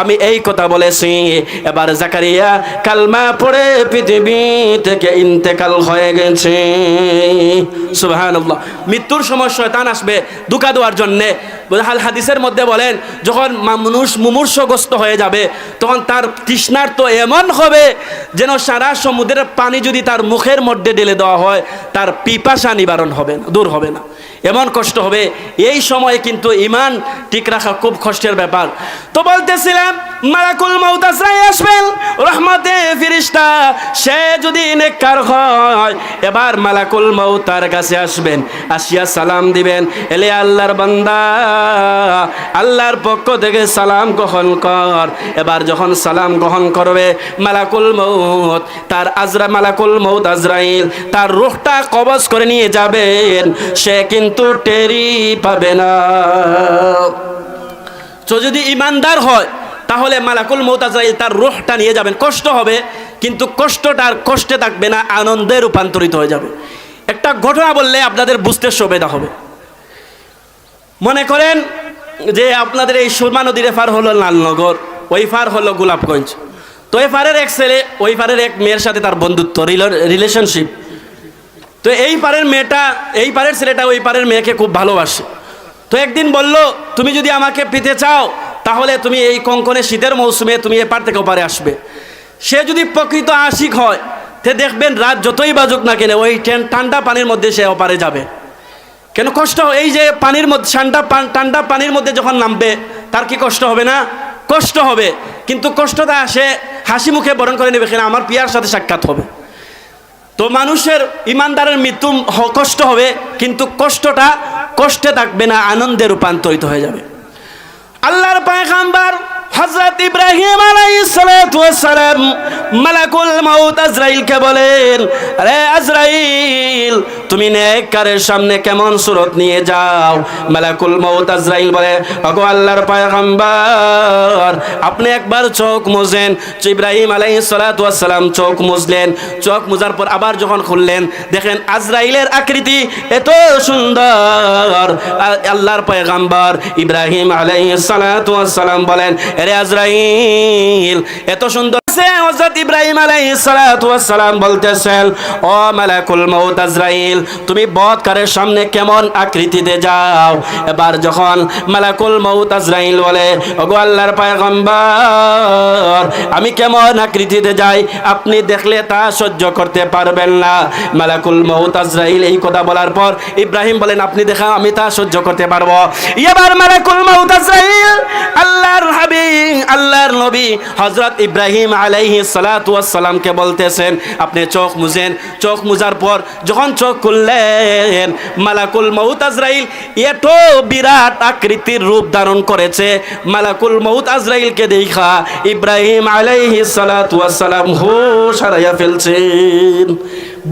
আমি এই কথা বলেছি। এবার জাকারিয়া কালমা পড়ে পৃথিবী থেকে ইন্তেকাল হয়ে গেছে। সুবহানাল্লাহ। মৃত্যুর সময় শয়তান আসবে ধোঁকা দেওয়ার জন্যে। হাদিসের মধ্যে বলেন, যখন মানুষ মুমূর্ষগ্রস্ত হয়ে যাবে তখন তার তৃষ্ণার তো এমন হবে যেন সারা সমুদ্রের পানি যদি তার মুখের মধ্যে ঢেলে দেওয়া হয় তার পিপাসা নিবারণ হবে না, দূর হবে না, এমন কষ্ট হবে। এই সময়ে কিন্তু ইমান ঠিক রাখা খুব কষ্টের ব্যাপার। তো বলতেছিলাম মালাকুল মউত আজরাইল আসবেন, রহমতে ফেরেশতা, সে যদি নেককার হয় এবার মালাকুল মউত তার কাছে আসবেন, আসিয়া সালাম দিবেন, এলে আল্লাহর বান্দা আল্লাহর পক্ষ থেকে সালাম গ্রহণ কর। এবার যখন সালাম গ্রহণ করবে মালাকুল মউত আজরাইল তার রূহটা কবজ করে নিয়ে যাবেন, সে কিন্তু টেরি পাবে না। তো যদি ইমানদার হয় তাহলে মালাকুল মউত আজরাইল তার রূহটা নিয়ে যাবেন। কষ্ট হবে কিন্তু কষ্টটা আর কষ্টে থাকবে না, আনন্দে রূপান্তরিত হয়ে যাবে। একটা ঘটনা বললে আপনাদের বুঝতে সুবিধা হবে। মনে করেন যে আপনাদের এই সুরমা নদীর এপার হলো লালনগর, ওই পার হলো গোলাপগঞ্জ। তো এই পারের এক ছেলে ওই পারের এক মেয়ের সাথে তার বন্ধুত্ব, রিলেশনশিপ। তো এই পারের ছেলেটা ওই পারের মেয়েকে খুব ভালোবাসে। তো একদিন বলল, তুমি যদি আমাকে পেতে চাও তাহলে তুমি এই কনকনে শীতের মৌসুমে তুমি এপার থেকে ওপারে আসবে। সে যদি প্রকৃত আশিক হয় তে দেখবেন রাত যতই বাজুক না কেন ওই ঠান্ডা পানির মধ্যে সে ওপারে যাবে। কেন কষ্ট, এই যে পানির মধ্যে ঠান্ডা পানির মধ্যে যখন নামবে তার কি কষ্ট হবে না? কষ্ট হবে, কিন্তু কষ্টটা সে হাসি মুখে বরণ করে নেবে, কেন আমার পিয়ার সাথে সাক্ষাৎ হবে। তো মানুষের ইমানদারের মৃত্যু কষ্ট হবে কিন্তু কষ্টটা কষ্টে থাকবে না, আনন্দে রূপান্তরিত হয়ে যাবে। আল্লাহর পয়গম্বর হযরত ইব্রাহিম আলাইহিস সালাতু ওয়াস সালাম মালাকুল মউত আজরাইলকে বলেন, আরে আজরাইল তুমি নেককারের সামনে কেমন সুরত নিয়ে যাও। মালাকুল মউত আজরাইল বলে, ওগো আল্লাহর পয়গম্বর, আপনি একবার চোখ মুজেন। ইব্রাহিম আলাইহিস সালাতু ওয়াস সালাম চোখ মুজলেন। চোখ মুজার পর আবার যখন খুললেন, দেখেন আজরাইলের আকৃতি এত সুন্দর। আল্লাহর পয়গম্বর ইব্রাহিম আলাইহিস সালাতু ওয়াস সালাম বলেন, আরে আজরাইল এত সুন্দর। হযরত ইব্রাহিম আলাইহিস সালাতু ওয়াস সালাম বলতেছেন, ও মালাকুল মউত আজরাইল, তুমি বদকারের সামনে কেমন আকৃতিতে যাও। এবার যখন মালাকুল মউত আজরাইল বলে, ওগো আল্লাহর পয়গম্বর, আমি কেমন আকৃতিতে যাই, আপনি দেখলে তা সহ্য করতে পারবেন না। মালাকুল মউত আজরাইল এই কথা বলার পর ইব্রাহিম বলেন, আপনি দেখা, আমি তা সহ্য করতে পারবো। এবার মালাকুল মউত আজরাইল আল্লাহর হাবিব, আল্লাহর নবী হযরত ইব্রাহিম আলাইহিস সালাতু ওয়াস সালামকে বলতেছেন, আপনি চোখ মুজেন। চোখ মুজার পর যখন চোখ খুললেন, মালাকুল মউত আজরাইল এত বিরাট আকৃতির রূপ ধারণ করেছে। মালাকুল মউত আজরাইলকে দেখা ইব্রাহিম আলাইহিস সালাতু ওয়াস সালাম হুশ হারাইয়া ফেলছেন।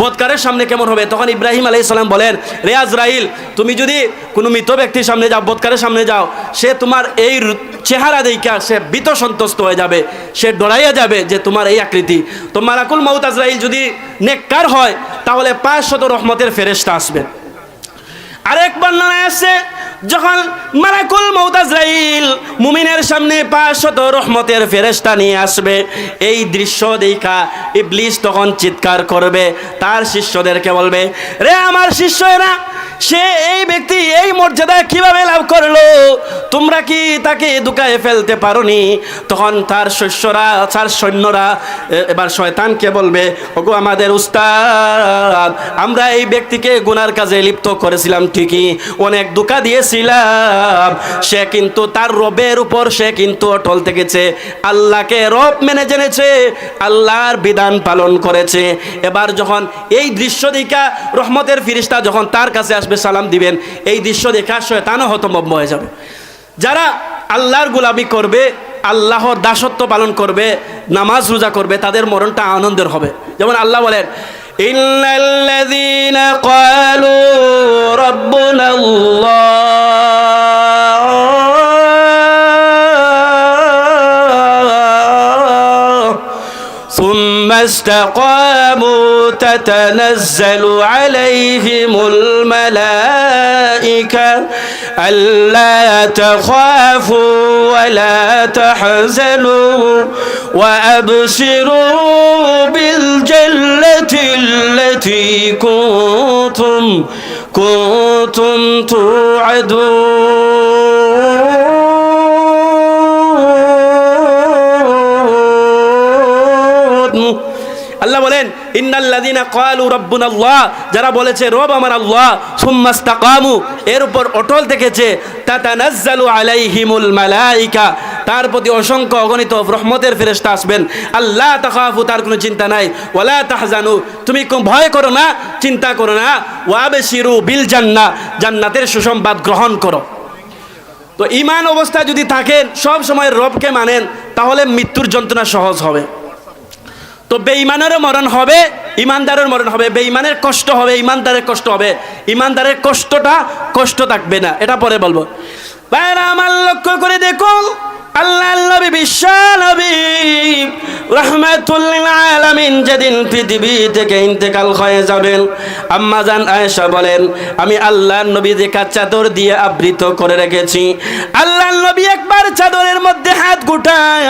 বদকারের সামনে কেমন হবে? তখন ইব্রাহিম আলাইহিস সালাম বলেন, রে আজরাইল, তুমি যদি কোনো মৃত ব্যক্তির সামনে যাও, বদকারের সামনে যাও, সে তোমার এই চেহারা দেখা সে ভীত সন্তুষ্ট হয়ে যাবে, সে ডরাইয়া যাবে যে তোমার এই আকৃতি। তো মালাকুল মউত আজরাইল যদি নেককার হয়, তাহলে 500 রহমতের ফেরেশতা আসবে। আরেক বর্ণনায় আছে, যখন মালাকুল মউত আজরাইল মুমিনের সামনে 500 রহমতের ফেরেশতা নিয়ে আসবে, এই দৃশ্য দেখা ইবলিস তখন চিৎকার করবে, তার শিষ্যদেরকে বলবে, রে আমার শিষ্যরা, সে এই ব্যক্তি এই মর্যাদা কিভাবে লাভ করলো? তোমরা কি তাকে দুকায় ফেলতে পারোনি? তখন তার শিষ্যরা, তার সৈন্যরা এবার শয়তানকে বলবে, ওগো আমাদের উস্তাদ, আমরা এই ব্যক্তিকে গুনার কাজে লিপ্ত করেছিলাম ঠিকই, অনেক দুকা দিয়েছিলাম, সে কিন্তু তার রবের উপর সে কিন্তু অটল থেকেছে, আল্লাহকে রব মেনে জেনেছে, আল্লাহর বিধান পালন করেছে। এবার যখন এই দৃশ্য দেখা রহমতের ফিরিস্তা যখন তার কাছে আসবে, সালাম দিবেন, এই দৃশ্য দেখা শয়তানও হতভম্ব হয়ে যাবে। যারা আল্লাহর গোলামি করবে, আল্লাহর দাসত্ব পালন করবে, নামাজ রোজা করবে, তাদের মরণটা আনন্দের হবে। যেমন আল্লাহ বলেন, ইন্নাল্লাযীনা ক্বালু রাব্বুনাল্লাহ সুম্মা ইসতাকামু তাতানাজ্জালু আলাইহিমুল মালাইকা আল্লা তাখাফু ওয়া লা তাহজানু ওয়া আবশিরু বিল জান্নাতিল্লাতী কুনতুম তুআদুন। আল্লাহ বলেন, ইন্নাল্লাযীনা ক্বালু রাব্বুনাল্লাহ, যারা বলেছে রব আমার আল্লাহ, সুম্মা ইসতাকামু, এর উপর অটল থেকেছে, তাতানাজ্জালু আলাইহিমুল মালাইকা, তার প্রতি অসংখ্য অগণিত রহমতের ফেরেশতা আসবেন। আল্লাহ তাখাফু, তার কোনো চিন্তা নাই, ওয়ালা তাহজানু, তুমি ভয় করো না, চিন্তা করো না, ওয়াবশিরু বিল জান্নাহ, জান্নাতের সুসংবাদ গ্রহণ করো। তো ঈমান অবস্থা যদি থাকেন, সব সময় রবকে মানেন, তাহলে মৃত্যুর যন্ত্রণা সহজ হবে। তো বেঈমানেরও মরণ হবে, ইমানদারের মরণ হবে, বেঈমানের কষ্ট হবে, ইমানদারের কষ্ট হবে, ইমানদারের কষ্ট থাকবে না, এটা পরে বলবো। ভাইরা আমার, লক্ষ্য করে দেখুন, আল্লাহর নবী বিশ্ব নবী রাহমাতুল লিল আলামিন যেদিন পৃথিবী থেকে ইন্তেকাল হয়ে যাবেন, আম্মা জান আয়েশা বলেন, আমি আল্লাহর নবীকে চাদর দিয়ে আবৃত করে রেখেছি। আল্লাহর নবী একবার চাদরের মধ্যে হাত গুটায়,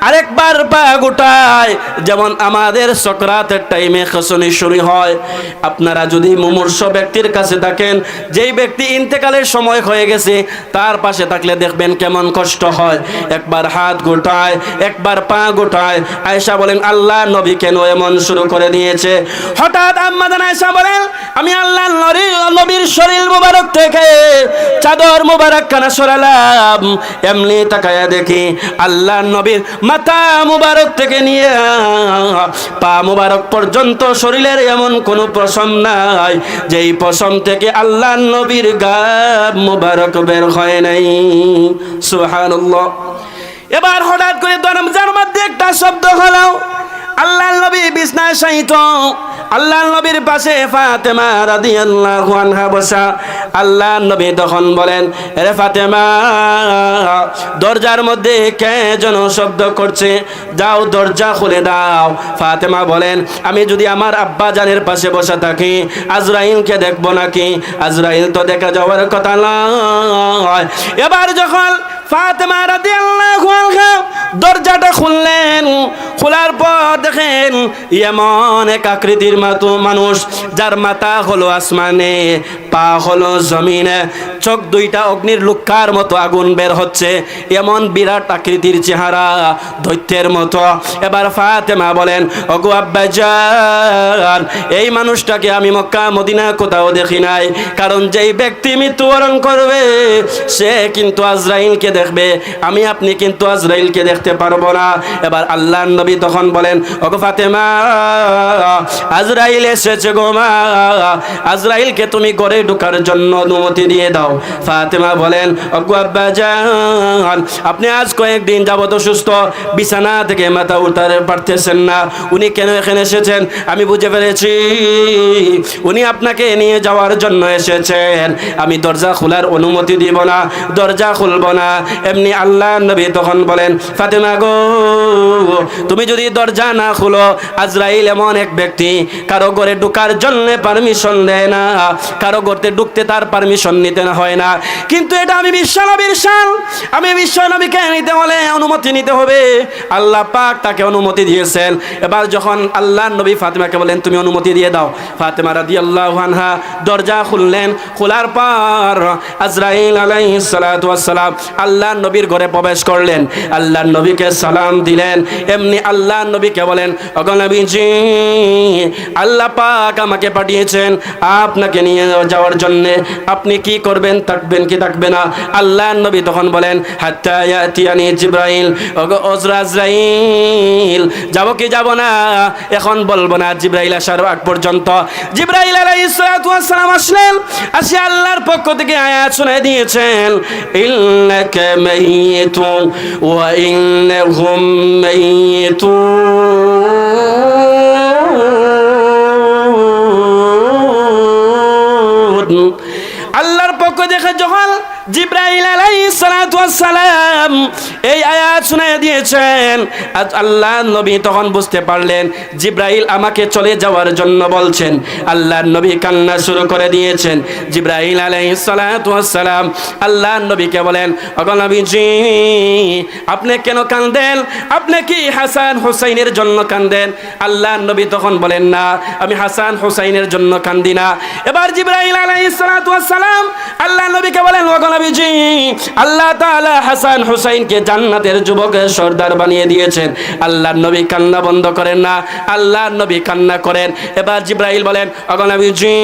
আরেকবার পা গুটায়, যেমন আমাদের সকরাতের টাইমে খসনি শুরু হয়। আপনারা যদি মুমূর্ষ ব্যক্তির কাছে থাকেন, যেই ব্যক্তি ইন্তেকালের সময় হয়ে গেছে, তার পাশে থাকলে দেখবেন কেমন কষ্ট হয়। একবার হাত গোটায়, একবার পা গোটায়। আয়েশা বলেন, আল্লাহ নবী কেন এমন শুরু করে দিয়েছে? হঠাৎ আম্মা জান আয়েশা বলেন, আমি আল্লাহ নবীর শরীর মুবারক থেকে চাদর মুবারক খানা সরালাম, এমনি তাকায়া দেখি আল্লাহ নবীর মাথা মুবারক থেকে নিয়ে পা মুবারক পর্যন্ত শরীরের এমন কোনো পশম নাই যেই পশম থেকে আল্লাহ নবীর গাব মুবারক বের হয় নাই। সুবহানাল্লাহ। এবার হঠাৎ করে দরজার মধ্যে একটা শব্দ হলো, আল্লাহর নবী বিছনায় শায়িত, আল্লাহর নবীর পাশে ফাতেমা রাদিয়াল্লাহু আনহা বসা। আল্লাহর নবী তখন বলেন, রে ফাতেমা, দরজার মধ্যে কে যেন শব্দ করছে, যাও দরজা খুলে দাও। ফাতেমা বলেন, আমি যদি আমার আব্বা জানের পাশে বসা থাকি আজরাইলকে দেখবো নাকি? আজরাইল তো দেখা যাওয়ার কথা নয়। এবার যখন ফাতেমা রাদিয়াল্লাহু আনহা দরজাটা খুললেন, খোলার পর দেখেন এমন এক আকৃতির মানুষ, যার মাথা হলো আসমানে, পা হলো জমিনে, চোখ দুইটা অগ্নির লুক্কার মতো আগুন বের হচ্ছে, এমন বিরাট আকৃতির চেহারা, দৈত্যের মতো। এবার ফাতেমা বলেন, ওগো আব্বাজান, এই মানুষটাকে আমি মক্কা মদিনা কোথাও দেখি নাই, কারণ যেই ব্যক্তি মৃত্যুবরণ করবে সে কিন্তু আজরাইলকে দেখবে, আমি আপনি কিন্তু আজরাইলকে দেখতে পারবো না। এবার আল্লাহর নবী তখন বলেন, ওগো ফাতেমা, আজরাইল এসেছে গো মা, আজরাইলকে তুমি ঘরে ঢোকার জন্য অনুমতি দিয়ে দাও। ফাতেমা বলেন, ওগো আব্বাজান, আপনি আজ কয়েকদিন যাবত অসুস্থ, বিছানা থেকে মাথা উঠাতে পারতেছেন না, উনি কেন এখানে এসেছেন আমি বুঝে ফেলেছি, উনি আপনাকে নিয়ে যাওয়ার জন্য এসেছেন। আমি দরজা খোলার অনুমতি দিব না, দরজা খুলব না। এমনি আল্লাহ নবী তখন বলেন, ফাতেমা গো, তুমি যদি দরজা না খুলো, আজরাইল এমন এক ব্যক্তি কারো ঘরে ঢোকার জন্য পারমিশন দেয় না, কারো ঘরে ঢুকতে তার পারমিশন নিতে হয় না, কিন্তু এটা আমি বিশ্বনবীর শান, আমি বিশ্বনবীকে নিতে হলে অনুমতি নিতে হবে। আল্লাহ পাক তাকে অনুমতি দিয়েছেন। এবার যখন আল্লাহ নবী ফাতেমাকে বলেন, তুমি অনুমতি দিয়ে দাও, ফাতেমা রাদিয়াল্লাহু আনহা দরজা খুললেন। খোলার পর আজরাইল আলাইহিস সালাতু ওয়াস সালাম আল্লাহ নবীর ঘরে প্রবেশ করলেন, আল্লাহ নবীকে সালাম দিলেন। এমনি আল্লাহ নবীকে বলেন, ওগো নবীজি, আল্লাহ পাক আমাকে পাঠিয়েছেন আপনাকে নিয়ে যাওয়ার জন্য, আপনি কি করবেন, থাকবেন কি থাকবে না? আল্লাহ নবী তখন বলেন, হাত্তা ইয়াতিয়ানি জিবরাইল, ওগো আজরাইল, যাব কি যাব না এখন বলবো না, জিবরাইল আসার আগ পর্যন্ত। জিবরাইল আলাইহিস সালাতু ওয়াস সালাম আসলেন, আসি আল্লাহর পক্ষ থেকে আয়াত শুনিয়ে দিয়েছেন, ইন্নাকা মাইয়িতুন ওয়া ইন্নাহুম মাইয়িতুন। আল্লাহর পক্ষ থেকে যখন জিবরাইল আলাইহিস সালাতু ওয়াস সালাম এই আয়াত শুনিয়ে দিয়েছেন, আল্লাহ নবী তখন বুঝতে পারলেন জিবরাইল আমাকে চলে যাওয়ার জন্য বলছেন। আল্লাহর নবী কান্না শুরু করে দিয়েছেন। জিবরাইল আলাইহিস সালাতু ওয়াস সালাম আল্লাহর নবীকে বলেন, ওগো নবীজি, আপনি কেন কাঁদেন? আপনি কি হাসান হুসাইনের জন্য কাঁদেন? আল্লাহর নবী তখন বলেন, না, আমি হাসান হুসাইনের জন্য কাঁদি না। এবার জিবরাইল আলাইহিস সালাতু ওয়াস সালাম আল্লাহর নবীকে বলেন, ওগো নবীজি, আল্লাহ তাআলা হাসান হুসাইনকে জান্নাতের যুবকের সর্দার বানিয়ে দিয়েছেন। আল্লাহর নবী কান্না বন্ধ করেন না, আল্লাহর নবী কান্না করেন। এবার জিবরাইল বলেন, ওগো নবীজি,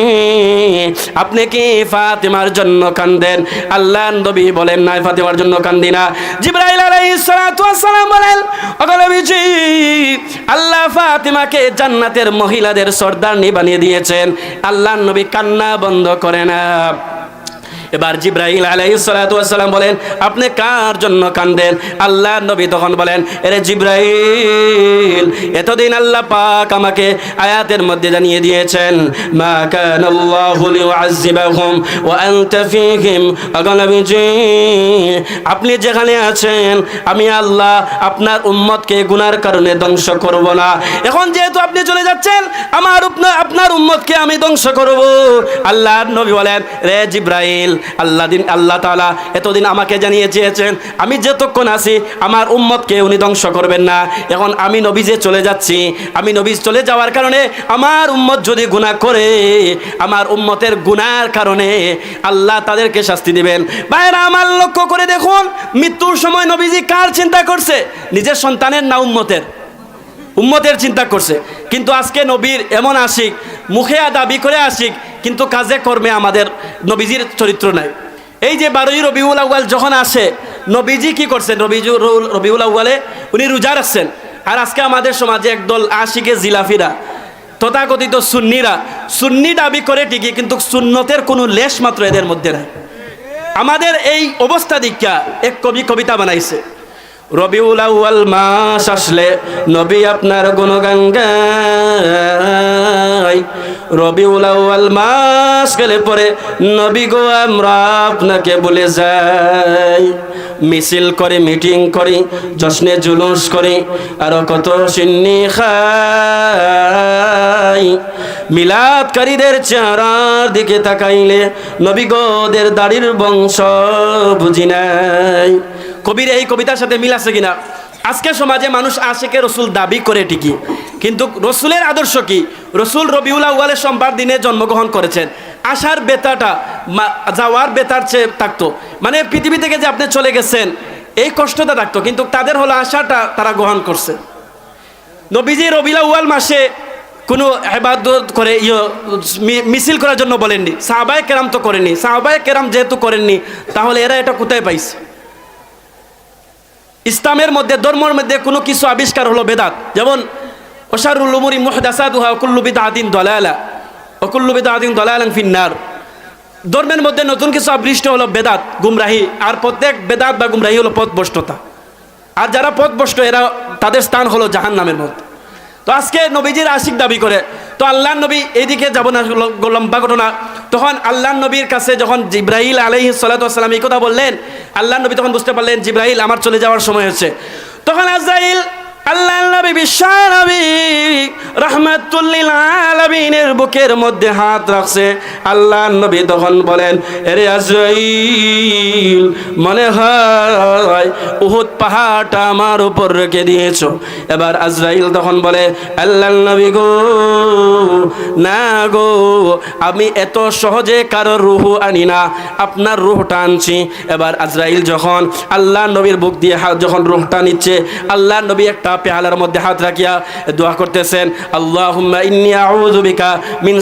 আপনি কি ফাতেমার জন্য কাঁদেন? আল্লাহর নবী বলেন, না, ফাতেমার জন্য কাঁদি না। জিবরাইল আলাইহিস সালাতু ওয়াস সালাম বলেন, ওগো নবীজি, আল্লাহ ফাতেমাকে জান্নাতের মহিলাদের সর্দারনি বানিয়ে দিয়েছেন। আল্লাহর নবী কান্না বন্ধ করে না। এবার জিবরাইল আলাইহিস সালাতু ওয়াস সালাম বলেন, আপনি কার জন্য কাঁদেন? আল্লাহর নবী তখন বলেন, এরে জিবরাইল, এতদিন আল্লাহ পাক আমাকে আয়াতের মধ্যে জানিয়ে দিয়েছেন, মা কানাল্লাহু লিউআযযিবাহুম ওয়া আনতা ফীহিম। ওগো নবীজি, আপনি যেখানে আছেন আমি আল্লাহ আপনার উম্মতকে গুনার কারণে ধ্বংস করব না। এখন যেহেতু আপনি চলে যাচ্ছেন, আপনার উম্মতকে আমি ধ্বংস করব। আল্লাহর নবী বলেন, রে জিবরাইল, আল্লাহ তাআলা এতদিন আমাকে জানিয়ে দিয়েছেন আমি যতক্ষণ আছি আমার উম্মতকে উনি ধ্বংস করবেন না। এখন আমি নবী যে চলে যাচ্ছি, আমি নবী চলে যাওয়ার কারণে আমার উম্মত যদি গুনাহ করে, আমার উম্মতের গুনার কারণে আল্লাহ তাদেরকে শাস্তি দিবেন। ভাইরা আমার, লক্ষ্য করে দেখুন, মৃত্যুর সময় নবীজি কার চিন্তা করছে? নিজের সন্তানের না উম্মতের চিন্তা করছে। কিন্তু আজকে নবীর এমন আশিক, মুখে দাবি করে আশিক, কিন্তু কাজে কর্মে আমাদের নবীজির চরিত্র নাই। এই যে 12ই রবিউল আউয়াল যখন আসে, নবীজি কি করছেন? রবিউল আউয়ালে উনি রোজা রাখছেন। আর আজকে আমাদের সমাজে একদল আশিকে জিলাফিরা, তথাকথিত সুন্নিরা, সুন্নি দাবি করে ঠিকই, কিন্তু সুন্নতের কোনো লেশ মাত্র এদের মধ্যে নাই। আমাদের এই অবস্থা দীক্ষা এক কবি কবিতা বানাইছে, রবিউল আউয়াল মাস আসলে নবী আপনার গুণগান গায়। রবিউল আউয়াল মাস গেলে পরে নবী গো আমরা আপনাকে ভুলে যাই। মিছিল করে, মিটিং করি, জশ্নে জুলুস করি, আরো কত সিন্নি খাই। মিলাদকারীদের চেহারার দিকে তাকাইলে নবী গোদের দাড়ির বংশ বুঝি নাই। কবির এই কবিতার সাথে মিল আছে কিনা? আজকে সমাজে মানুষ আশিকে রসুল দাবি করে ঠিকই, কিন্তু রসুলের আদর্শ কি? রসুল রবিউল আউয়ালের সোমবার দিনে জন্মগ্রহণ করেছেন। আসার বেতাটা যাওয়ার বেতার চেয়ে থাকতো, মানে পৃথিবী থেকে যে আপনি চলে গেছেন এই কষ্টটা থাকতো, কিন্তু তাদের হলো আশাটা তারা গ্রহণ করছে। নবীজি রবিউল আউয়াল মাসে কোনো ইবাদত করে মিছিল করার জন্য বলেননি। সাহাবায়ে কেরাম তো করেননি। সাহাবায়ে কেরাম যেহেতু করেননি, তাহলে এরা এটা কোথায় পাইছে? ইসলামের মধ্যে, ধর্মের মধ্যে কোনো কিছু আবিষ্কার হলো বেদাত। যেমন ওয়াশারুল উমুরি মুহদাসাতুহা ওয়া কুল্লু বিদআতিন দালালা ওয়া কুল্লু বিদআতিন দালালান ফিন্নার। ধর্মের মধ্যে নতুন কিছু আবিষ্কৃত হলো বেদাত, গুমরাহি। আর প্রত্যেক বেদাত বা গুমরাহি হলো পথভ্রষ্টতা। আর যারা পথভ্রষ্ট এরা তাদের স্থান হলো জাহান্নামের মধ্যে। তো আজকে নবীজির আশিক দাবি করে, তো আল্লাহর নবী এইদিকে যাব না, লম্বা ঘটনা। তখন আল্লাহর নবীর কাছে যখন জিবরাইল আলাইহিস সালাতু ওয়াস সালাম এই কথা বললেন, আল্লাহর নবী তখন বুঝতে পারলেন জিবরাইল আমার চলে যাওয়ার সময় হচ্ছে। তখন আজরাইল আল্লাহর নবী বিশ্বনবী রাহমাতুল লিল আলামিনের বুকের মধ্যে হাত রাখছে। আল্লাহর নবী তখন বলেন, আরে আজরাইল, মনে হয় উহুদ পাহাড়টা আমার উপর রেখে দিয়েছো। এবার আজরাইল তখন বলে, আল্লাহর নবী গো, না গো, আমি এত সহজে কারোর রূহ আনি না, আপনার রূহটা আনছি। এবার আজরাইল যখন আল্লাহর নবীর বুক দিয়ে যখন রূহটা নিচ্ছে, আল্লাহর নবী একটা পেয়ালার মধ্যে হাত রাখিয়া দোয়া করতেছেন, আল্লাহুম্মা ইন্নী আউযু বিকা মিন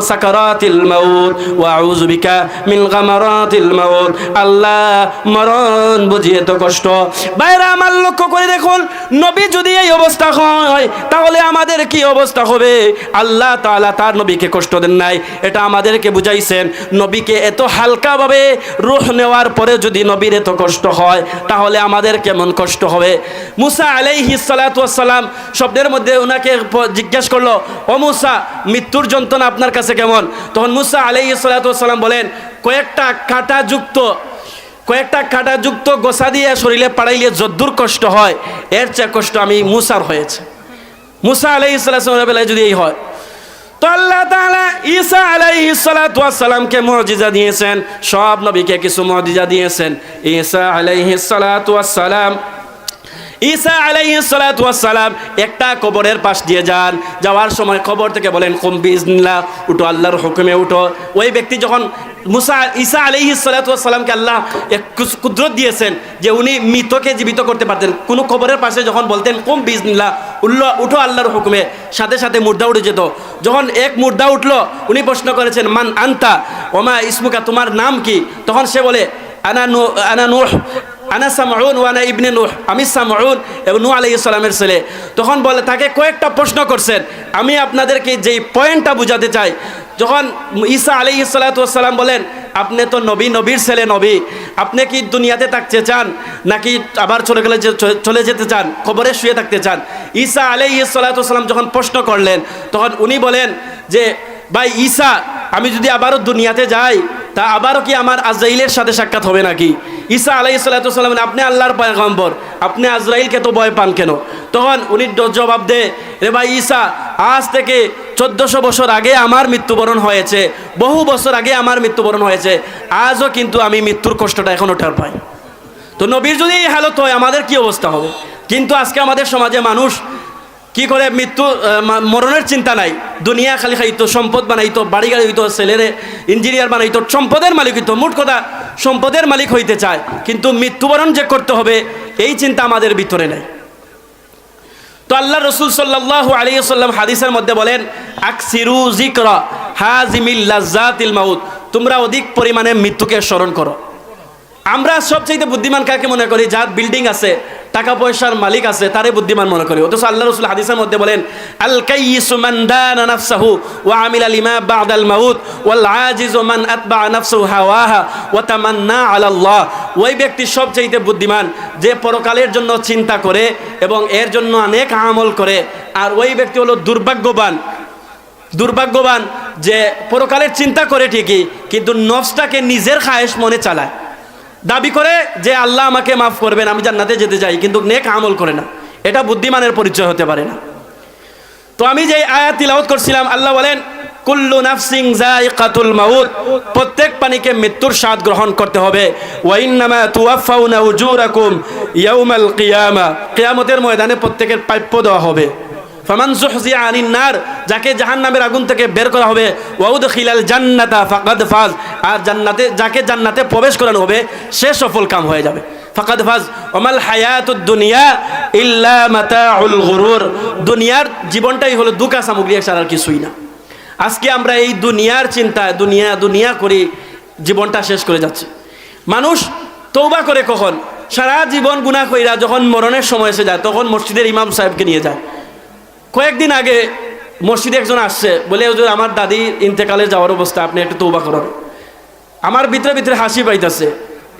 সাকারাতিল মাউত ওয়া আউযু বিকা মিন গামারাতিল মাউত। আল্লাহ, মরণ বুঝিয়ে তো কষ্ট। বাইরে আমার লক্ষ্য করে দেখুন, নবী যদি এই অবস্থা হয় তাহলে আমাদের কি অবস্থা হবে? আল্লাহ তাআলা তার নবীকে কষ্ট দেন নাই, এটা আমাদেরকে বুঝাইছেন। নবীকে এত হালকাভাবে রূহ নেওয়ার পরে যদি নবীর এত কষ্ট হয়, তাহলে আমাদের কেমন কষ্ট হবে? মুসা আলাইহিস সালাতু ওয়াস সালাম শব্দের মধ্যে ওনাকে জিজ্ঞেস করলো, ও মুসা, মৃত্যুর যন্ত্রণা আপনার কাছে কেমন? তখন মুসা আলাইহিস সালাতু ওয়াস সালাম বলেন, কয়েকটা কাঁটাযুক্ত গোসা দিয়ে শরীরে পাড়াইলে যদ্দূর কষ্ট হয়, এর চেয়ে কষ্ট আমি মুসার হয়েছে। মুসা আলাইহিস সালামের বেলায় যদি এই হয়, তো আল্লাহ তাআলা ঈসা আলাইহিস সালাতু ওয়াস সালামকে মুজিজা দিয়েছেন, সব নবীকে কিছু মুজিজা দিয়েছেন। ঈসা আলাইহিস সালাতু ওয়াস সালাম একটা কবরের পাশ দিয়ে যান, যাওয়ার সময় কবর থেকে বলেন, কুম বিইজনিল্লাহ, উঠো, আল্লাহর হুকুমে উঠো। ওই ব্যক্তি যখন ঈসা আলাইহিস সালাতু ওয়াস সালামকে আল্লাহ এক কুদরত দিয়েছেন যে উনি মৃতকে জীবিত করতে পারতেন। কোনো কবরের পাশে যখন বলতেন কুম বিইজনিল্লাহ, উঠো আল্লাহর হুকুমে, সাথে সাথে মুর্দা উঠে যেত। যখন এক মুর্দা উঠলো, উনি প্রশ্ন করেছেন, মান আনতা ওমা ইসমুকা, তোমার নাম কি? তখন সে বলে, আনা নূহ, আনা সামউন ওয়া আনা ইবনে নূহ, আমি সামউন এবং নূহ আলাইহিস সালামের ছেলে। তখন বলে, তাকে কয়েকটা প্রশ্ন করছেন, আমি আপনাদেরকে যেই পয়েন্টটা বুঝাতে চাই। যখন ঈসা আলাইহিস সালাতু ওয়াস সালাম বলেন, আপনি তো নবীর ছেলে, নবী, আপনি কি দুনিয়াতে থাকতে চান নাকি আবার চলে যেতে চান, কবরে শুয়ে থাকতে চান? ঈসা আলাইহিস সালাতু ওয়াস সালাম যখন প্রশ্ন করলেন, তখন উনি বলেন যে, ভাই ঈসা, আমি যদি আবারও দুনিয়াতে যাই, তা আবারও কি আমার আজরাইলের সাথে সাক্ষাৎ হবে নাকি? ঈসা আলাইহিস সালাতু ওয়াস সালাম, আপনি আল্লাহর পয়গম্বর, আপনি আজরাইলকে তো ভয় পান কেন? তখন উনি জবাব দেয়, রে ভাই ঈসা, আজ থেকে 1400 বছর আগে আমার মৃত্যুবরণ হয়েছে, বহু বছর আগে আমার মৃত্যুবরণ হয়েছে, আজও কিন্তু আমি মৃত্যুর কষ্টটা এখনও টের পাই। তো নবীর যদি এই হালত হয়, আমাদের কি অবস্থা হবে? কিন্তু আজকে আমাদের সমাজে মানুষ কি করে, মরণের চিন্তা নাই, দুনিয়া খালি খাইতো, সম্পদ বানাইতো, বাড়ি গাড়ি হইতো, ছেলেরে ইঞ্জিনিয়ার বানাইতো, সম্পদের মালিক হইতো, মোট কথা সম্পদের মালিক হইতে চায়, কিন্তু মৃত্যুবরণ যে করতে হবে এই চিন্তা আমাদের ভিতরে নেই। তো আল্লাহ রসুল সাল্লাল্লাহু আলাইহি ওয়াসাল্লাম হাদিসের মধ্যে বলেন, আকসিরু যিকরা হাজিমিল লাজ্জাতিল মাউত, তোমরা অধিক পরিমাণে মৃত্যুকে স্মরণ করো। আমরা সবচেয়ে বুদ্ধিমান কাকে মনে করি? যার বিল্ডিং আছে, টাকা পয়সার মালিক আছে তারে বুদ্ধিমান মনে করে। অথচ আল্লাহ রাসূল হাদিসের মধ্যে বলেন, আল কাইয়িসু মান দানা নাফসাহু ওয়া আমিলা লিমা বা'দাল মাউত ওয়াল আজিজু মান আতবা নাফসাহু হাওয়াহা ওয়া তামান্না আলা আল্লাহ। ওই ব্যক্তি সবচেয়ে বুদ্ধিমান যে পরকালের জন্য চিন্তা করে এবং এর জন্য অনেক আমল করে। আর ওই ব্যক্তি হলো দুর্ভাগ্যবান যে পরকালের চিন্তা করে ঠিকই, কিন্তু নফসটাকে নিজের খায়েশ মনে চালায়, দাবি করে যে আল্লাহ আমাকে মাফ করবেন, আমি জান্নাতে যেতে চাই, কিন্তু নেক আমল করে না। এটা বুদ্ধিমানের পরিচয় হতে পারে না। তো আমি যে আয়াত তিলাওয়াত করছিলাম, আল্লাহ বলেন কুল্লু নাফসিন যায়িকাতুল মাউত, প্রত্যেক প্রাণীকে মৃত্যুর স্বাদ গ্রহণ করতে হবে। ওয়া ইন্নামা তুওয়াফাউনা উজুরাকুম ইয়াউমাল কিয়ামা, কিয়ামতের ময়দানে প্রত্যেকের প্রাপ্য দেওয়া হবে। ফামান যুহজিয়া আনিন নার, যাকে জাহান্নামের আগুন থেকে বের করা হবে, ওয়া উদখিলাল জান্নাতা ফাকাদ ফাজ, আর যাকে জান্নাতে প্রবেশ করানো হবে সে সফল কাম হয়ে যাবে। ফাকাদ ফাজ ওমাল হায়াতুদ দুনিয়া ইল্লা মাতাউল গুরুর, দুনিয়ার জীবনটাই হলো দুকা সামগ্রী ছাড়া আর কিছুই না। আজকে আমরা এই দুনিয়ার চিন্তায় দুনিয়া করে জীবনটা শেষ করে যাচ্ছি। মানুষ তওবা করে কখন? সারা জীবন গুনাহ কইরা যখন মরণের সময় এসে যায় তখন মসজিদের ইমাম সাহেবকে নিয়ে যায়। কয়েকদিন আগে মসজিদে একজন আসছে, বলে হুজুর আমার দাদির ইন্তেকালে যাওয়ার অবস্থা, আপনি একটু তওবা করেন। আমার ভিতরে হাসি পাইতেছে।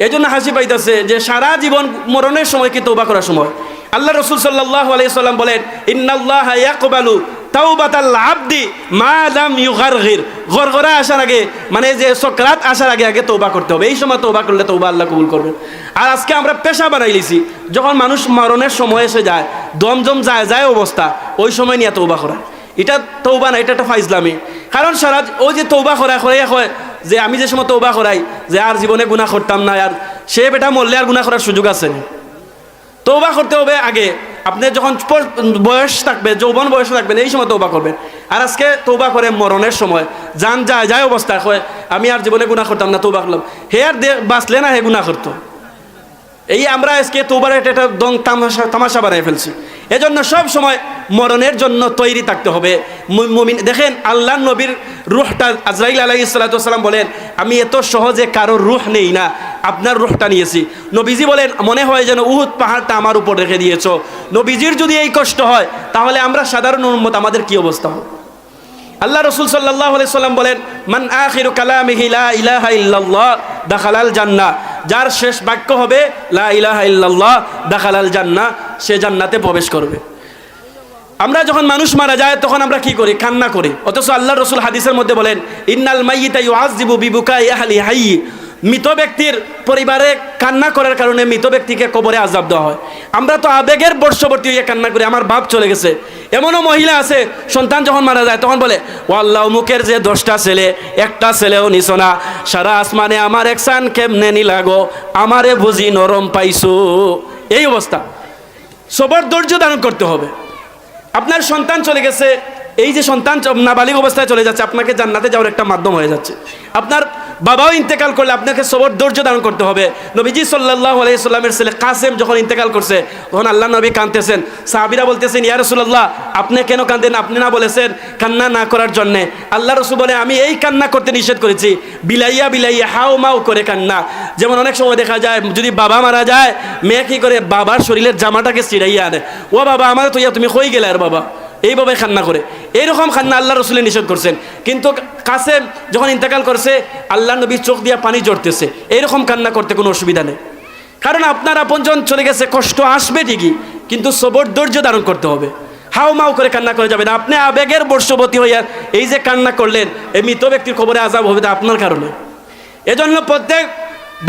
এই জন্য হাসি পাইতেছে যে সারা জীবন মরণের সময় কি তওবা করার সময়? আল্লাহ রাসূল সাল্লাল্লাহু আলাইহি সাল্লাম বলেন, ইন্নাল্লাহা ইয়াকবালু তাওবাতাল আবদি মা লাম ইউগারগির, গরগরা আসার আগে, মানে যে সকরাত আসার আগে তওবা করতে হবে। এই সময় তওবা করলে তওবা আল্লাহ কবুল করবেন। আর আজকে আমরা পেশা বানাই লিছি, যখন মানুষ মরণের সময় এসে যায়, দমজম যায় অবস্থা, ওই সময় নিয়ে তওবা করা। এটা তওবা না, এটা একটা ফাইজলামি। কারণ সারা ওই যে তওবা করায় হয় যে আমি যে সময় তওবা করাই যে আর জীবনে গুনাহ করতাম না, আর সে বেটা মরলে আর গুনাহ করার সুযোগ আছে না। তওবা করতে হবে আগে, আপনি যখন বয়স থাকবে, যৌবন বয়সে থাকবেন, এই সময় তওবা করবেন। আর আজকে তওবা করে মরণের সময় জান যায় অবস্থা হয় আমি আর জীবনে গুনাহ করতাম না, তওবা করলাম, হে আর বাঁচলে না, হে গুনাহ করতো। এই আমরা আজকে তওবার একটা দং তামাশা বানাই ফেলছি। এজন্য সব সময় মরণের জন্য তৈরি থাকতে হবে। মুমিন দেখেন, আল্লাহ নবীর রূহটা আজরাইল আলাইহিস সালাতু ওয়াসসালাম বলেন, আমি এত সহজে কারো রূহ নেই না, আপনার রূহটা নিয়েছি। নবীজি বলেন, মনে হয় যেন উহুদ পাহাড়টা আমার উপর রেখে দিয়েছো। নবীজির যদি এই কষ্ট হয়, তাহলে আমরা সাধারণ উম্মত আমাদের কি অবস্থা হবে? আল্লাহ রাসূল সাল্লাল্লাহু আলাইহি সাল্লাম বলেন, মান আখিরু কালামিহি লা ইলাহা ইল্লাল্লাহ দাখালাল জান্নাহ, যার শেষ বাক্য হবে লা ইলাহা ইল্লাল্লাহ দাখালাল জান্নাহ, সে জান্নাতে প্রবেশ করবে। আমরা যখন মানুষ মারা যায় তখন আমরা কি করি? কান্না করি। অথচ আল্লাহ রাসূল হাদিসের মধ্যে বলেন, ইন্নাল মাইয়িতা ইউআযযিবু বিবুকাই আহলি হায়্যি, মৃত ব্যক্তির পরিবারে কান্না করার কারণে মৃত ব্যক্তিকে কবরে আযাব দেওয়া হয়। আমরা তো আবেগের বর্ষবর্তী হয়ে কান্না করি, আমার বাপ চলে গেছে। এমনও মহিলা আছে, সন্তান যখন মারা যায় তখন বলে, ও আল্লাহ, মুখের যে 10টা ছেলে, একটা ছেলেও নিছো না, সারা আসমানে আমার একসান কেমনে নিলাগো, আমারে বুঝি নরম পাইছো। এই অবস্থা। সবার ধৈর্য ধারণ করতে হবে। আপনার সন্তান চলে গেছে, এই যে সন্তান নাবালিগ অবস্থায় চলে যাচ্ছে, আপনাকে জান্নাতে যাওয়ার একটা মাধ্যম হয়ে যাচ্ছে। আপনার বাবাও ইন্তেকাল করলে আপনাকে সবর ধৈর্য ধারণ করতে হবে। নবীজি সাল্লাল্লাহু আলাইহি সাল্লামের ছেলে কাসেম যখন ইন্তেকাল করছে, তখন আল্লাহ নবী কাঁদতেছেন। সাহাবীরা বলতেছেন, ইয়া রাসূলুল্লাহ, আপনি কেন কাঁদেন? আপনি না বলেছেন কান্না না করার জন্যে? আল্লাহ রাসূল বলে, আমি এই কান্না করতে নিষেধ করেছি, বিলাইয়া হাও মাও করে কান্না। যেমন অনেক সময় দেখা যায়, যদি বাবা মারা যায়, মেয়ে কি করে বাবার শরীরের জামাটাকে ছিঁড়াইয়া আনে, ও বাবা আমার তো তুমি কই গেলে আর বাবা, এইভাবে কান্না করে। এইরকম কান্না আল্লাহ রসুল নিষেধ করছেন। কিন্তু কাসেম যখন ইন্তেকাল করছে, আল্লাহ নবীর চোখ দিয়া পানি ঝরতেছে। এইরকম কান্না করতে কোনো অসুবিধা নেই, কারণ আপনার আপনজন চলে গেছে, কষ্ট আসবে ঠিকই, কিন্তু সবর ধৈর্য ধারণ করতে হবে। হাও মাও করে কান্না করে যাবে না। আপনি আবেগের বর্ষবতী হইয়া এই যে কান্না করলেন, এই মৃত ব্যক্তির কবরে আযাব হবে তা আপনার কারণে। এজন্য প্রত্যেক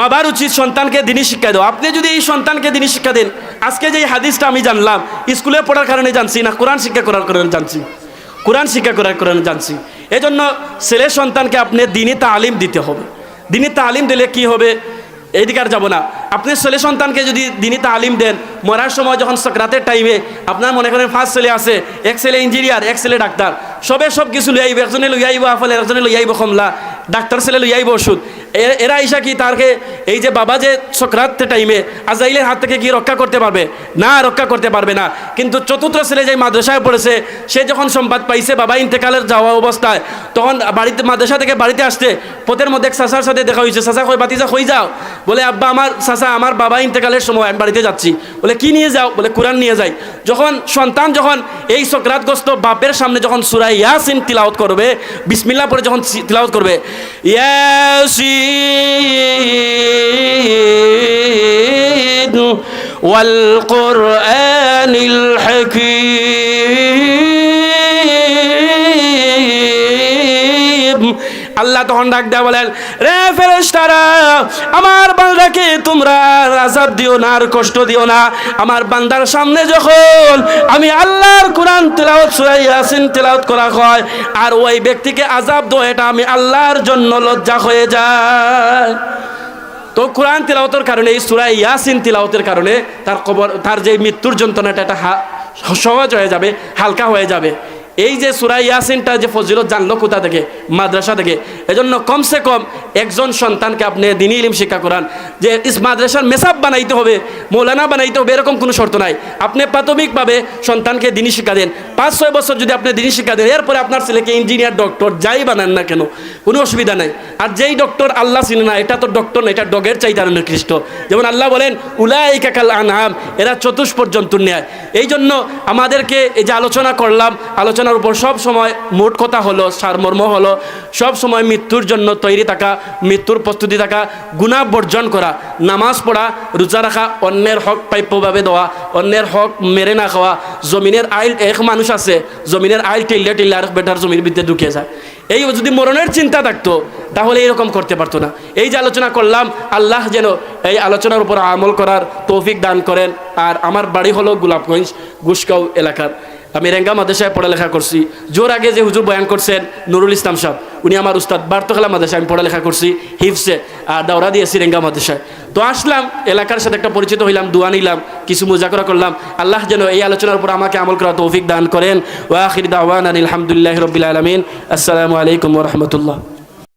বাবার উচিত সন্তানকে দিনী শিক্ষা দেওয়া। আপনি যদি এই সন্তানকে দিনী শিক্ষা দেন, আজকে যে হাদিসটা আমি জানলাম, স্কুলে পড়ার কারণে জানছি না, কোরআন শিক্ষা করার কারণে জানছি, কোরআন শিক্ষা করার কারণে জানছি। এজন্য ছেলে সন্তানকে আপনি দিনী তালিম দিতে হবে। দিনী তালিম দিলে কি হবে? এইদিকে আর যাবো না। আপনি ছেলে সন্তানকে যদি দিনী তালিম দেন, মরার সময় যখন সাকরাতের টাইমে আপনার মনে করেন 5 ছেলে আছে, এক ছেলে ইঞ্জিনিয়ার, এক ছেলে ডাক্তার, সব কিছু লই আইব, একজনে লই আইব আফল, একজনে লই আইব কমলা, ডাক্তার ছেলে লই আইব ওষুধ। এরা আইসা কি তারকে এই যে বাবা যে সকরাতের টাইমে আজাইলের হাত থেকে কি রক্ষা করতে পারবে? না, রক্ষা করতে পারবে না। কিন্তু চতুর্থ ছেলে যে মাদ্রাসায় পড়েছে, সে যখন সংবাদ পাইছে বাবা ইন্তেকালের যাওয়া অবস্থায়, তখন বাড়িতে মাদ্রাসা থেকে বাড়িতে আসতে পথের মধ্যে এক চাচার সাথে দেখা হয়েছে। চাচা কই, বাতিজা কই যাও? বলে আব্বা আমার চাচা, আমার বাবা ইন্তেকালের সময় আমি বাড়িতে যাচ্ছি। বলে কি নিয়ে যাও? বলে কোরআন নিয়ে যাই। যখন সন্তান যখন এই সকরাতগ্রস্ত বাপের সামনে যখন সূরা ইয়াসিন তিলাওয়াত করবে, বিসমিল্লাহ পড়ে যখন তিলাওয়াত করবে, ইয়াসিন ওয়াল কুরআনিল হাকীম, আল্লাহ তখন ডাক দেয়া বলেন, রে ফেরেশতারা, আমার বান্দাকে তোমরা আযাব দিও না, আর কষ্ট দিও না। আমার বান্দার সামনে যখন আমি আল্লাহর কোরআন তেলাওয়াত সূরা ইয়াসিন তেলাওয়াত করা হয়, আর ওই ব্যক্তিকে আযাব দাও, এটা আমি আল্লাহর জন্য লজ্জা হয়ে যায়। তো কোরআন তিলাওয়াতের কারণে, এই সূরা ইয়াসিন তিলাওয়াতের কারণে তার কবর, তার যে মৃত্যুর যন্ত্রণাটা এটা সহজ হয়ে যাবে, হালকা হয়ে যাবে। এই যে সূরা ইয়াসিনটা যে ফজিলত জানলো কোথা থেকে? মাদ্রাসা থেকে। এজন্য কমসে কম একজন সন্তানকে আপনি দ্বীনি ইলম শিক্ষা করান। যে ইস মাদ্রাসার মেসাব বানাইতে হবে, মৌলানা বানাইতে হবে, এরকম কোনো শর্ত নাই। আপনি প্রাথমিকভাবে সন্তানকে দ্বীনি শিক্ষা দেন। 5-6 বছর যদি আপনি দ্বীনি শিক্ষা দেন, এরপরে আপনার ছেলেকে ইঞ্জিনিয়ার, ডক্টর যাই বানান না কেন, কোনো অসুবিধা নাই। আর যেই ডক্টর আল্লাহ চিনে না, এটা তো ডক্টর না, এটা ডগের চাইতে আর নিকৃষ্ট। যেমন আল্লাহ বলেন, উলাইকা কাল আনআম, এরা চতুষ্পদ জন্তুর ন্যায়। এই জন্য আমাদেরকে এই যে আলোচনা করলাম, আলোচনার উপর সব সময় মোট কথা হলো, সারমর্ম হলো, সব সময় মৃত্যুর জন্য তৈরি থাকা, মৃত্যুর প্রস্তুতি থাকা, গুনাহ বর্জন করা, নামাজ পড়া, রোজা রাখা, অন্যের হক প্রাপ্যভাবে দেওয়া, অন্যের হক মেরে না খাওয়া। জমিনের আইল, এক মানুষ আছে জমিনের আইল টিল্লে টিল্লে আর বেটার জমির ভিতরে ঢুকে যায়। এই যদি মরণের চিন্তা থাকতো তাহলে এরকম করতে পারতো না। এই যে আলোচনা করলাম, আল্লাহ যেন এই আলোচনার উপর আমল করার তৌফিক দান করেন। আর আমার বাড়ি হলো গোলাপগঞ্জ গুসকাও এলাকার। আমি রেঙ্গা মাদ্রাসায় পড়ালেখা করছি। জোর আগে যে হুজুর বয়ান করছেন নুরুল ইসলাম সাহেব, উনি আমার উস্তাদ। বার্তখালা মাদ্রাসায় আমি পড়ালেখা করছি হিফসে, আর দাওরা দিয়েছি রেঙ্গা মাদ্রাসায়। তো আসলাম, এলাকার সাথে একটা পরিচিত হইলাম, দোয়া নিলাম, কিছু মুজাকরা করলাম। আল্লাহ যেন এই আলোচনার উপর আমাকে আমল করার তৌফিক দান করেন। ওয়া আখির দাওয়ানা আলহামদুলিল্লাহি রাব্বিল আলামিন। আসসালামু আলাইকুম ওয়া রাহমাতুল্লাহ।